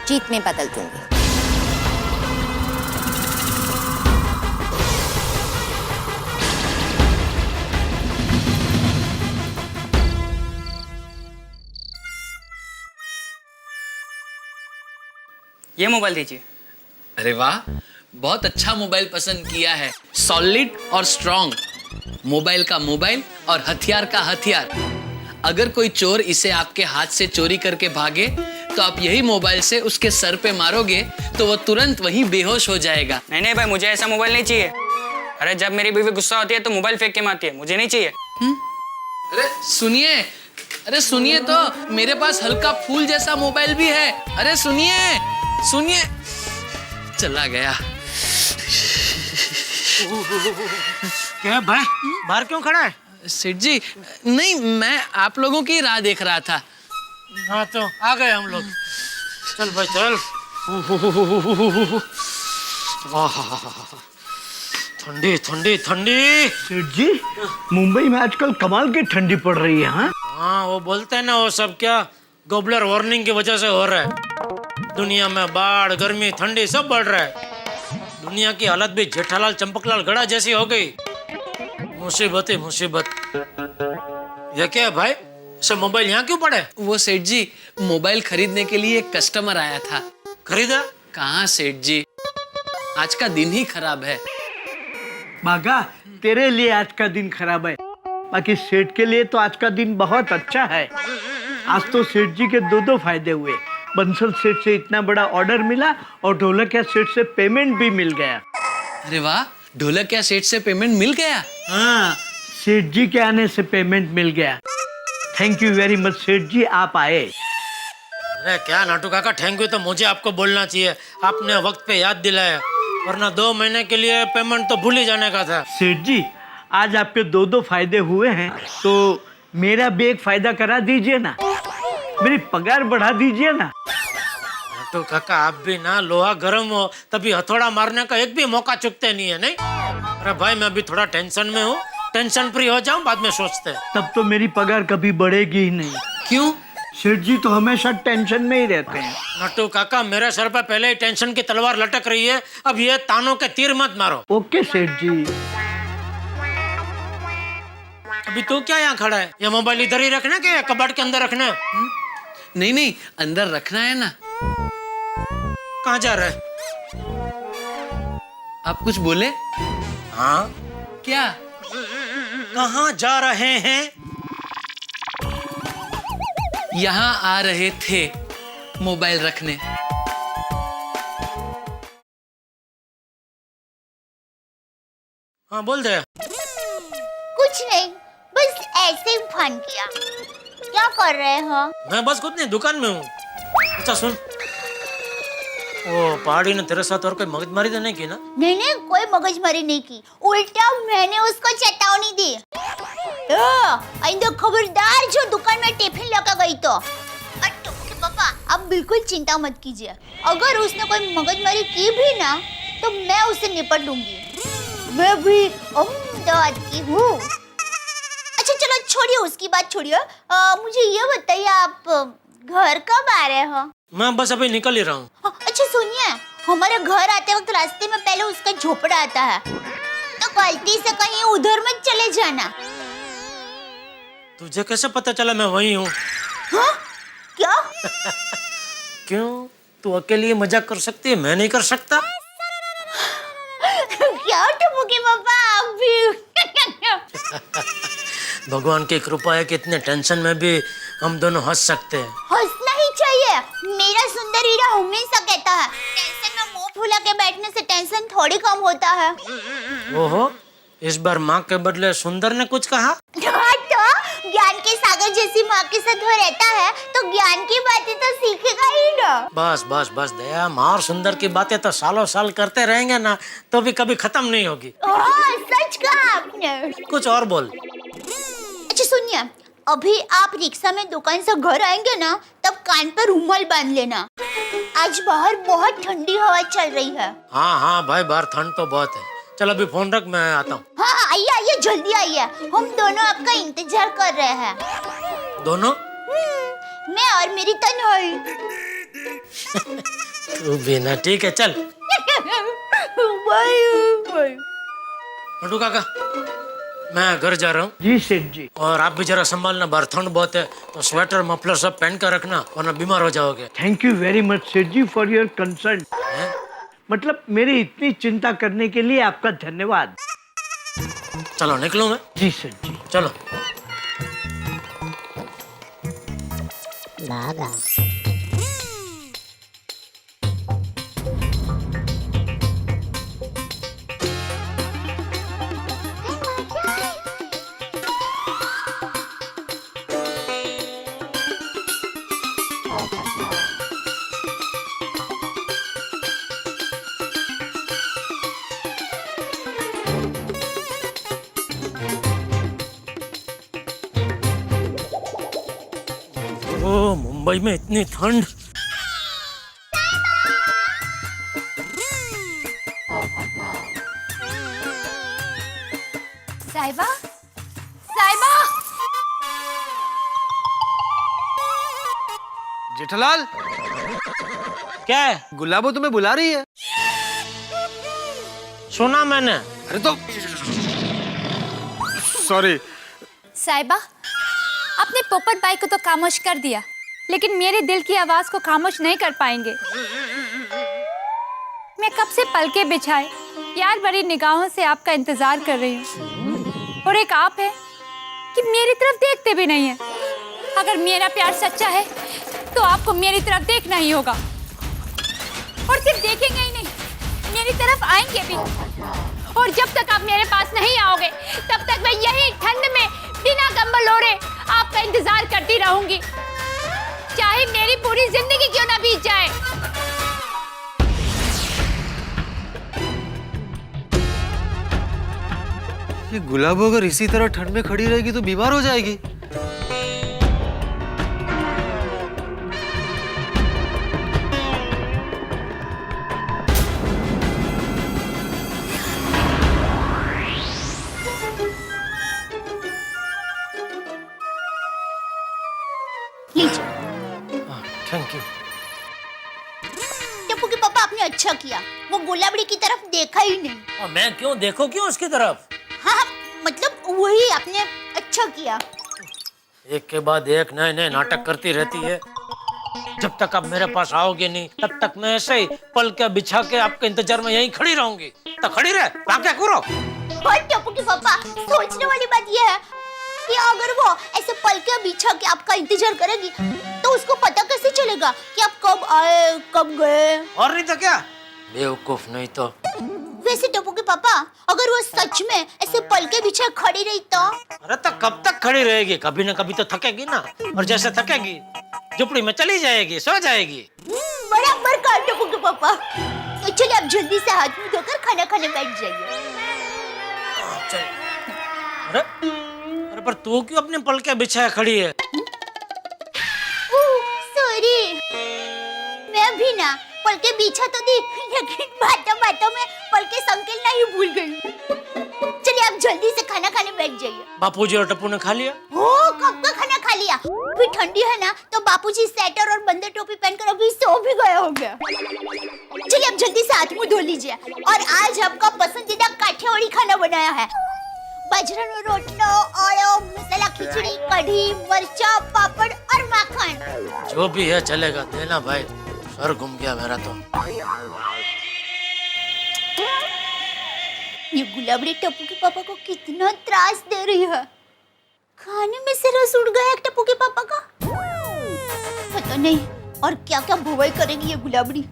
जीत में बदल दूंगी। ये मोबाइल दीजिए। अरे वाह, बहुत अच्छा मोबाइल पसंद किया है, सॉलिड और स्ट्रॉन्ग। मोबाइल का मोबाइल और हथियार का हथियार। अगर कोई चोर इसे आपके हाथ से चोरी करके भागे तो आप यही मोबाइल से उसके सर पे मारोगे तो वो तुरंत वहीं बेहोश हो जाएगा। नहीं नहीं भाई, मुझे ऐसा मोबाइल नहीं चाहिए। अरे जब मेरी बीवी गुस्सा होती है तो मोबाइल फेंक के मारती है, मुझे नहीं चाहिए। अरे सुनिए, अरे सुनिए तो, मेरे पास हल्का फूल जैसा मोबाइल भी है। अरे सुनिए सुनिए, चला गया। क्या भाई, बाहर क्यों खड़ा है? सेठ जी, नहीं मैं आप लोगों की राह देख रहा था। हाँ तो आ गए हम लोग। चल भाई चल। ठंडी ठंडी ठंडी। सेठ जी, मुंबई में आजकल कमाल की ठंडी पड़ रही है। हाँ वो बोलते हैं ना, वो सब क्या ग्लोबल वार्मिंग की वजह से हो रहा है। दुनिया में बाढ़, गर्मी, ठंडी सब बढ़ रहा है। दुनिया की हालत भी जेठालाल चंपकलाल गड़ा जैसी हो गई। मुसीबत ही मुसीबत। ये क्या है भाई, सब मोबाइल यहाँ क्यों पड़े? वो सेठ जी, मोबाइल खरीदने के लिए एक कस्टमर आया था। खरीदा? कहाँ सेठ जी, आज का दिन ही खराब है। बागा, तेरे लिए आज का दिन खराब है, बाकी सेठ के लिए तो आज का दिन बहुत अच्छा है। आज तो सेठ जी के दो फायदे हुए। बंसल सेठ से इतना बड़ा ऑर्डर मिला और ढोलकिया सेठ से पेमेंट भी मिल गया। अरे वाह, ढोलकिया सेठ से पेमेंट मिल गया? हाँ, सेठ जी के आने से पेमेंट मिल गया। थैंक यू वेरी मच सेठ जी, आप आए। अरे क्या नाटू काका, थैंक यू तो मुझे आपको बोलना चाहिए। आपने वक्त पे याद दिलाया, वरना 2 महीने के लिए पेमेंट तो भूल ही जाने का था। सेठ जी, आज आपके दो फायदे हुए हैं तो मेरा भी एक फायदा करा दीजिए ना, मेरी पगार बढ़ा दीजिए ना। तो काका आप भी ना लोहा गर्म हो तभी हथौड़ा मारने का एक भी मौका चुकते नहीं है। नहीं, अरे भाई मैं अभी थोड़ा टेंशन में हूँ, टेंशन फ्री हो जाऊं, बाद में सोचते हैं। तब तो मेरी पगार कभी बढ़ेगी ही नहीं। क्यों? सेठ जी तो हमेशा टेंशन में ही रहते हैं। नट्टू काका, मेरे सर पे पहले ही टेंशन की तलवार लटक रही है, अब ये तानों के तीर मत मारो। ओके सेठ जी। अभी तू क्या यहाँ खड़ा है? ये मोबाइल इधर ही रखना कि कबाड़ के अंदर रखना है? नहीं नहीं, अंदर रखना है ना। कहाँ जा रहा है? आप कुछ बोले? हाँ क्या? कहाँ जा रहे हैं? यहाँ आ रहे थे मोबाइल रखने। हाँ बोल दे। कुछ नहीं, बस ऐसे ही फोन किया। क्या कर रहे हो? मैं बस खुद नहीं, दुकान में हूँ। अच्छा सुन, ओ पहाड़ी ने तेरे साथ और कोई मगजमारी तो नहीं की ना? नहीं नहीं, कोई मगजमारी नहीं की, उल्टा मैंने उसको चेतावनी दी। आइंदा खबरदार जो दुकान में टिफिन लेकर गई तो। और टप्पू के पापा आप बिल्कुल चिंता मत कीजिए, अगर उसने कोई मगजमारी की भी ना तो मैं उससे निपट लूंगी। मैं भी अहमदाबाद की हूँ। अच्छा चलो छोड़िए उसकी बात छोड़िए, मुझे ये बताइए आप घर कब आ रहे हो? मैं बस अभी निकल ही रहा हूँ। अच्छा सुनिए, हमारे घर आते वक्त रास्ते में पहले उसका झोपड़ा आता है, तो गलती से कहीं उधर मत चले जाना। तुझे कैसे पता चला मैं वही हूँ? हाँ? क्या? क्यों, तू अकेली मजाक कर सकती है, मैं नहीं कर सकता? क्या टप्पू के पापा आप भी? भगवान की कृपा है कि इतने टेंशन में भी हम दोनों हंस सकते हैं। हंसना ही चाहिए, मेरा सुंदर हीरा हमेशा कहता है टेंशन में मुंह फुला के बैठने से टेंशन थोड़ी कम होता है। ओहो, इस बार माँ के बदले सुंदर ने कुछ कहा? तो ज्ञान के सागर जैसी माँ के साथ वो रहता है तो ज्ञान की बातें तो सीखेगा ही ना। बस बस बस दया, माँ और सुंदर की बातें तो सालों साल करते रहेंगे ना, तो भी कभी खत्म नहीं होगी। सच कहा आपने। कुछ और बोल। अच्छा सुनिए, अभी आप रिक्शा में दुकान से घर आएंगे ना, तब कान पर रुमाल बांध लेना, आज बाहर बहुत ठंडी हवा चल रही है। हाँ हाँ भाई, बाहर ठंड तो बहुत है। चल अभी फोन रख, मैं आता हूँ। हाँ आइए आइए जल्दी आइए, हम दोनों आपका इंतजार कर रहे हैं। दोनों? मैं और मेरी तन्हाई। तू भी ना, ठीक है चल। बाय। मंटू काका, मैं घर जा रहा हूँ। जी सेठ जी। और आप भी जरा संभालना, बाहर ठंड बहुत है, तो स्वेटर मफलर सब पहन कर रखना, वरना बीमार हो जाओगे। थैंक यू वेरी मच सेठ जी फॉर योर कंसर्न। मतलब मेरी इतनी चिंता करने के लिए आपका धन्यवाद। चलो निकलूं मैं? जी सेठ जी। चलो। ओ, मुंबई में इतनी ठंड। साहिबा, साहिबा। जेठालाल, क्या है? गुलाबो तुम्हें बुला रही है। सुना मैंने। अरे तो सॉरी। साहिबा, आपने पोपट बाई को तो खामोश कर दिया, लेकिन मेरे दिल की आवाज को खामोश नहीं कर पाएंगे। मैं कब से पलके बिछाए प्यार भरी निगाहों से आपका इंतजार कर रही हूँ, और एक आप है कि मेरी तरफ देखते भी नहीं है। अगर मेरा प्यार सच्चा है तो आपको मेरी तरफ देखना ही होगा, और सिर्फ देखेंगे ही नहीं, मेरी तरफ आएंगे भी। और जब तक आप मेरे पास नहीं आओगे तब तक मैं यही ठंड में बिना कंबल ओढ़े आपका इंतजार करती रहूंगी, चाहे मेरी पूरी जिंदगी क्यों ना बीत जाए। ये गुलाबो अगर इसी तरह ठंड में खड़ी रहेगी तो बीमार हो जाएगी। Thank you. टप्पू के पापा आपने अच्छा किया, वो गुलाबड़ी की तरफ देखा ही नहीं। और मैं क्यों देखो क्यों उसकी तरफ? हाँ मतलब वही आपने अच्छा किया। एक के बाद एक नए नए नाटक करती रहती है। जब तक आप मेरे पास आओगे नहीं तब तक मैं ऐसे ही पल के बिछा के आपके इंतजार में यहीं खड़ी रहूंगी। तो खड़ी रहे, क्या करो। और टप्पू के पापा, सोचने वाली बात यह है कि अगर वो ऐसे पल के बिछा के आपका इंतजार करेगी तो उसको पता कैसे चलेगा कि आप कब आए कब गए? और नहीं तो क्या, बेवकूफ नहीं तो। वैसे टप्पू के पापा, अगर वो सच में ऐसे पल के पीछे खड़ी रही तो? अरे तो कब तक खड़ी रहेगी, कभी ना कभी तो थकेगी ना, और जैसे थकेगी झुपड़ी में चली जाएगी, सो जाएगी। बड़ा नंबर का टप्पू के पापा। तो चलिए आप जल्दी से हाथ मुंह धोकर खाना खाने बैठ जाइए। अरे अरे पर तू क्यों अपने पलके बिछाए खड़ी है? सॉरी, मैं भी ना पलके बिछा तो दी, लेकिन बातों बातों में पलके संकेलना ही भूल गई। चलिए आप जल्दी से खाना खाने बैठ जाइए। बापूजी और टप्पू ने खा लिया? ओ, कब का खाना खा लिया? अभी ठंडी है ना, तो बापूजी स्वेटर और बंदर टोपी पहनकर अभी सो भी गया होगा। चलिए आप जल्दी से हाथ मुंह धो लीजिए। और आज आपका पसंदीदा काठियावाड़ी खाना बनाया है। बाजरा रोटलो और मसाला खिचड़ी, कढ़ी, मरचा, पापड़ और माखन। जो भी है चलेगा, देना भाई, सर घूम गया मेरा तो। ये गुलाबड़ी टप्पू के पापा को कितना त्रास दे रही है। खाने में से रस उड़ गया टप्पू के पापा का। पता नहीं और क्या क्या भवाई करेगी ये गुलाबड़ी।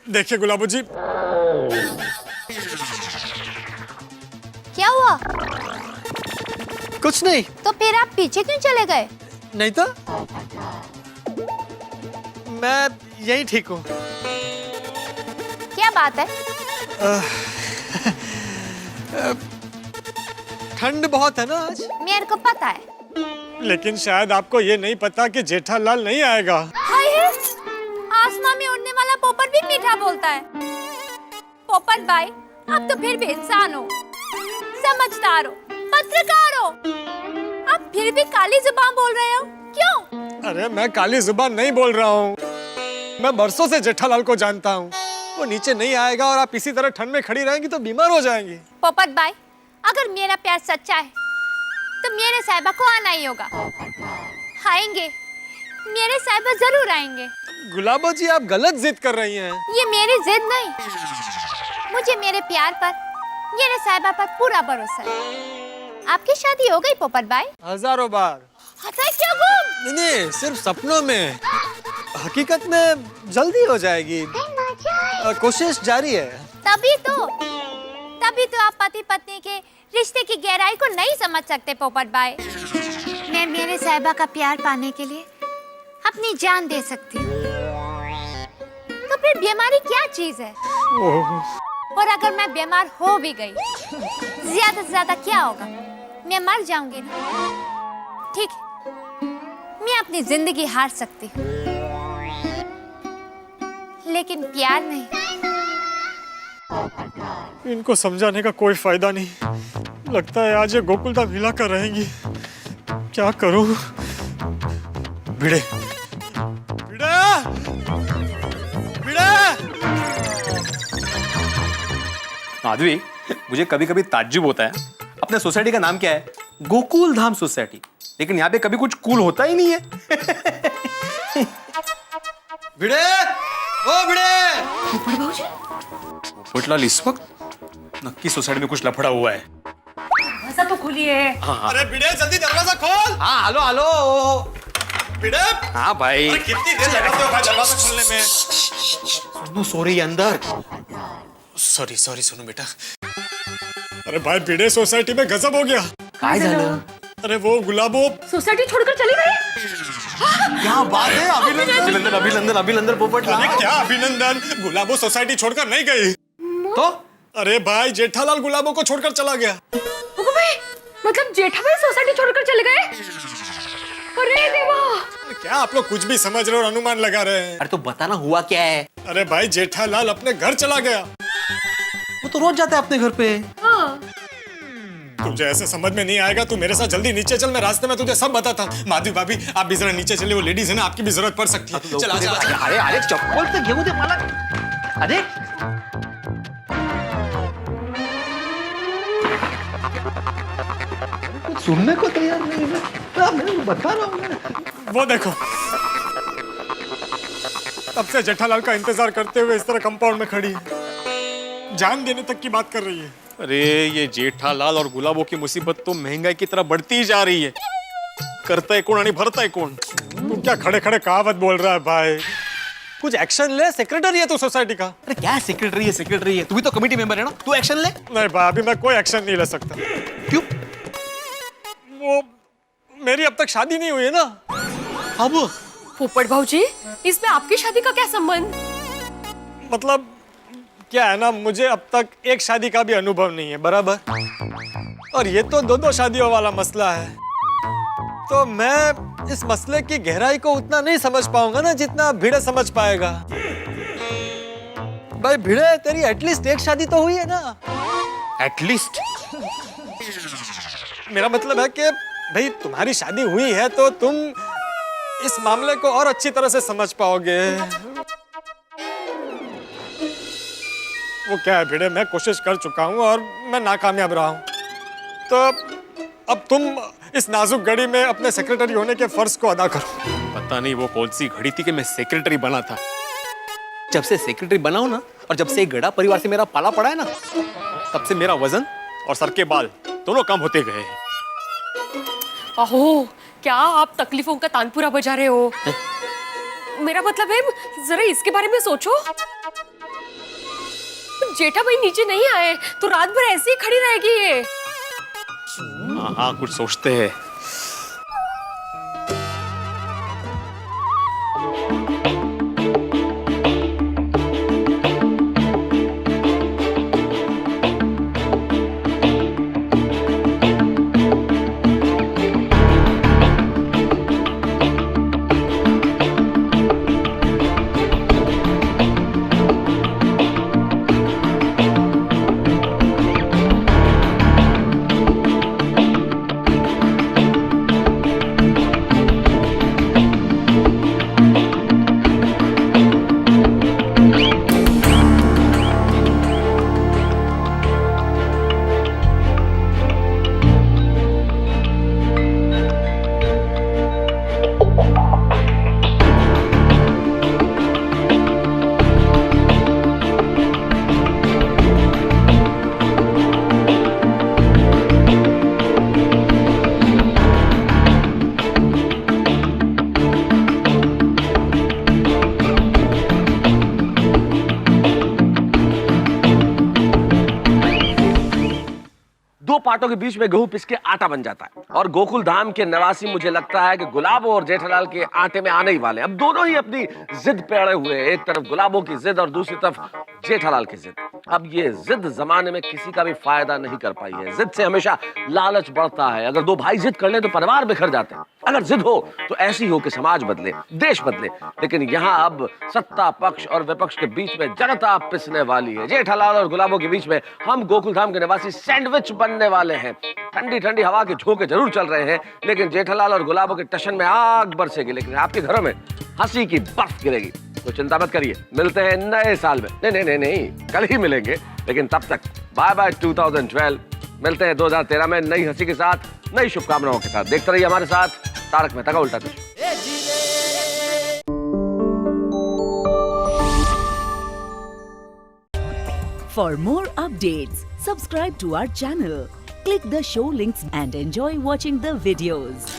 देखिए गुलाबो जी, क्या हुआ? कुछ नहीं। तो फिर आप पीछे क्यों चले गए? नहीं तो मैं यही ठीक हूँ। क्या बात है? ठंड बहुत है ना आज। मेरे को पता है, लेकिन शायद आपको ये नहीं पता कि जेठालाल नहीं आएगा। हाय है, आसमां में उड़ने वाला पोपट भी मीठा बोलता है। पोपट भाई, आप तो फिर भी इंसान हो, समझदार हो, पत्रकार हो, आप फिर भी काली जुबान बोल रहे हो, क्यों? अरे मैं काली जुबान नहीं बोल रहा हूँ, मैं बरसों से जेठालाल को जानता हूँ। वो नीचे नहीं आएगा और आप इसी तरह ठंड में खड़ी रहेंगी तो बीमार हो जाएंगी। पोपट भाई, अगर मेरा प्यार सच्चा है तो मेरे साहिबा को आना ही होगा। आएंगे, मेरे साहिबा जरूर आएंगे। गुलाबो जी, आप गलत जिद कर रही हैं। ये मेरी जिद नहीं, मुझे मेरे प्यार पर, मेरे साहिबा पर पूरा भरोसा है। आपकी शादी हो गई पोपट भाई? हजारों बार। हथा क्या गुम? नहीं, सिर्फ सपनों में। हकीकत में जल्दी हो जाएगी, कोशिश जारी है। तभी तो आप पति पत्नी के रिश्ते की गहराई को नहीं समझ सकते पोपट भाई। मैं मेरे साहिबा का प्यार पाने के लिए अपनी जान दे सकती हूँ। तो फिर बीमारी क्या चीज है? और अगर मैं बीमार हो भी गई, ज्यादा से ज्यादा क्या होगा? मैं मर जाऊंगी ना। ठीक है, मैं अपनी जिंदगी हार सकती हूँ, लेकिन प्यार नहीं। इनको समझाने का कोई फायदा नहीं। लगता है आज ये गोकुलधाम हिला कर रहेंगी। क्या करूं? भिड़े, भिड़े, भिड़े। माधवी, मुझे कभी कभी ताज्जुब होता है, अपने सोसाइटी का नाम क्या है? गोकुलधाम सोसाइटी, लेकिन यहाँ पे कभी कुछ कूल होता ही नहीं है। भिड़े, ओ भिड़े। पोपटलाल, इस वक्त नक्की सोसाइटी में कुछ लफड़ा हुआ है। दरवाजा तो खुली है। अरे भिड़े, जल्दी दरवाजा खोल। हाँ, हेलो हेलो। भिड़े। हाँ भाई। कितनी देर लगाते हो भाई दरवाजा खोलने में? सुनो, सो रही है अंदर। सॉरी सॉरी, सुनो बेटा। अरे भाई, भिड़े सोसाइटी में गजब हो गया। काय झालं? अरे वो गुलाबो सोसाइटी छोड़कर चली गई। क्या बात है? अभिनंदन अभिनंदन अभिनंदन पोपटलाल। अरे क्या अभिनंदन? गुलाबो सोसाइटी छोड़कर नहीं गई तो? अरे भाई, जेठालाल गुलाबो को छोड़कर चला गया। भाई, मतलब जेठा भाई सोसाइटी छोड़कर चले गए? अरे देवा! क्या आप लोग कुछ भी समझ रहे हो और अनुमान लगा रहे हैं? अरे तो बताना हुआ क्या है? अरे भाई, जेठालाल अपने घर चला गया। वो तो रोज जाता है अपने घर पे। हाँ। तुझे ऐसे समझ में नहीं आएगा, तू मेरे साथ जल्दी नीचे चल, मैं रास्ते में तुझे सब बताता। माधवी भाभी, आप भी जरा नीचे चलिए, वो लेडीज है ना, आपकी भी जरूरत पड़ सकती है। चल आजा। अरे अरे, चप्पल तो घेऊ दे मला। अरे कुछ सुनने को तैयार नहीं है। मैं बता रहा हूँ। वो देखो, तब से जेठालाल का इंतजार करते हुए इस तरह कंपाउंड में खड़ी है, जान देने तक की बात कर रही है। अरे ये जेठालाल और गुलाबों की मुसीबत तो महंगाई की तरह बढ़ती ही जा रही है। करता है कौन और भरता है कौन? तू क्या खड़े खड़े कहावत बोल रहा है भाई? कुछ एक्शन ले, सेक्रेटरी है तू सोसाइटी का। अरे क्या सेक्रेटरी है, तू भी तो कमेटी मेंबर है ना, तू एक्शन ले। नहीं भाई, अभी मैं कोई एक्शन नहीं ले सकता। क्यों? वो मेरी अब तक शादी नहीं हुई है ना। अब पोपट भाऊजी, इसमें आपकी शादी का क्या संबंध? मतलब क्या है ना, मुझे अब तक एक शादी का भी अनुभव नहीं है, बराबर? और ये तो दो शादियों वाला मसला है, तो मैं इस मसले की गहराई को उतना नहीं समझ पाऊंगा ना जितना भिड़े समझ पाएगा। भाई भिड़े, तेरी एटलीस्ट एक शादी तो हुई है ना? एटलीस्ट? मेरा मतलब है कि भाई तुम्हारी शादी हुई है तो तुम इस मामले को और अच्छी तरह से समझ पाओगे। वो क्या है भिड़े, मैं कोशिश कर चुका हूँ और मैं नाकामयाब रहा हूँ, तो अब तुम इस नाजुक घड़ी में अपने सेक्रेटरी होने के फर्ज को अदा करो। पता नहीं वो कौन सी घड़ी थी कि मैं सेक्रेटरी बना था। जब से सेक्रेटरी बना हूं ना, और जब से गड़ा परिवार से मेरा पाला पड़ा है ना, तब से मेरा वजन और सर के बाल दोनों कम होते गए हैं। अहो, क्या आप तकलीफों का तानपुरा बजा रहे हो? मेरा मतलब है, जरा इसके बारे में सोचो। जेठा भाई नीचे नहीं आए तो रात भर ऐसे ही खड़ी रहेगी ये। हाँ, कुछ सोचते हैं। पार्टों के बीच में गेहूं पिस के आटा बन जाता है। और गोकुल धाम के निवासी मुझे लगता है कि गुलाबो और जेठालाल के आटे में आने ही वाले हैं। अब दोनों ही अपनी जिद पे अड़े हुए हैं, एक तरफ गुलाबो की जिद और दूसरी तरफ जेठालाल की जिद। अब ये जिद जमाने में किसी का भी फायदा नहीं कर पाई है। जिद से हमेशा लालच बढ़ता है। अगर दो भाई जिद कर ले तो परिवार बिखर जाते हैं। अगर जिद हो तो ऐसी हो कि समाज बदले, देश बदले। लेकिन यहाँ अब सत्ता पक्ष और विपक्ष के बीच में जनता पिसने वाली है। जेठालाल और गुलाबो के बीच में हम गोकुल धाम के निवासी सैंडविच बनने वाले हैं। ठंडी ठंडी हवा के झोंके जरूर चल रहे हैं, लेकिन जेठालाल और गुलाबो के टशन में आग बरसेगी, लेकिन आपके घरों में हंसी की बर्फ गिरेगी। तो चिंता मत करिए, मिलते हैं नए साल में। नहीं, कल ही मिलेंगे। लेकिन तब तक बाय बाय 2012। मिलते हैं 2013 में नई हंसी के साथ, नई शुभकामनाओं के साथ। देखते रहिए हमारे साथ तारक मेहता का उल्टा चश्मा। For more updates, subscribe to our channel, click the show links and enjoy watching the videos.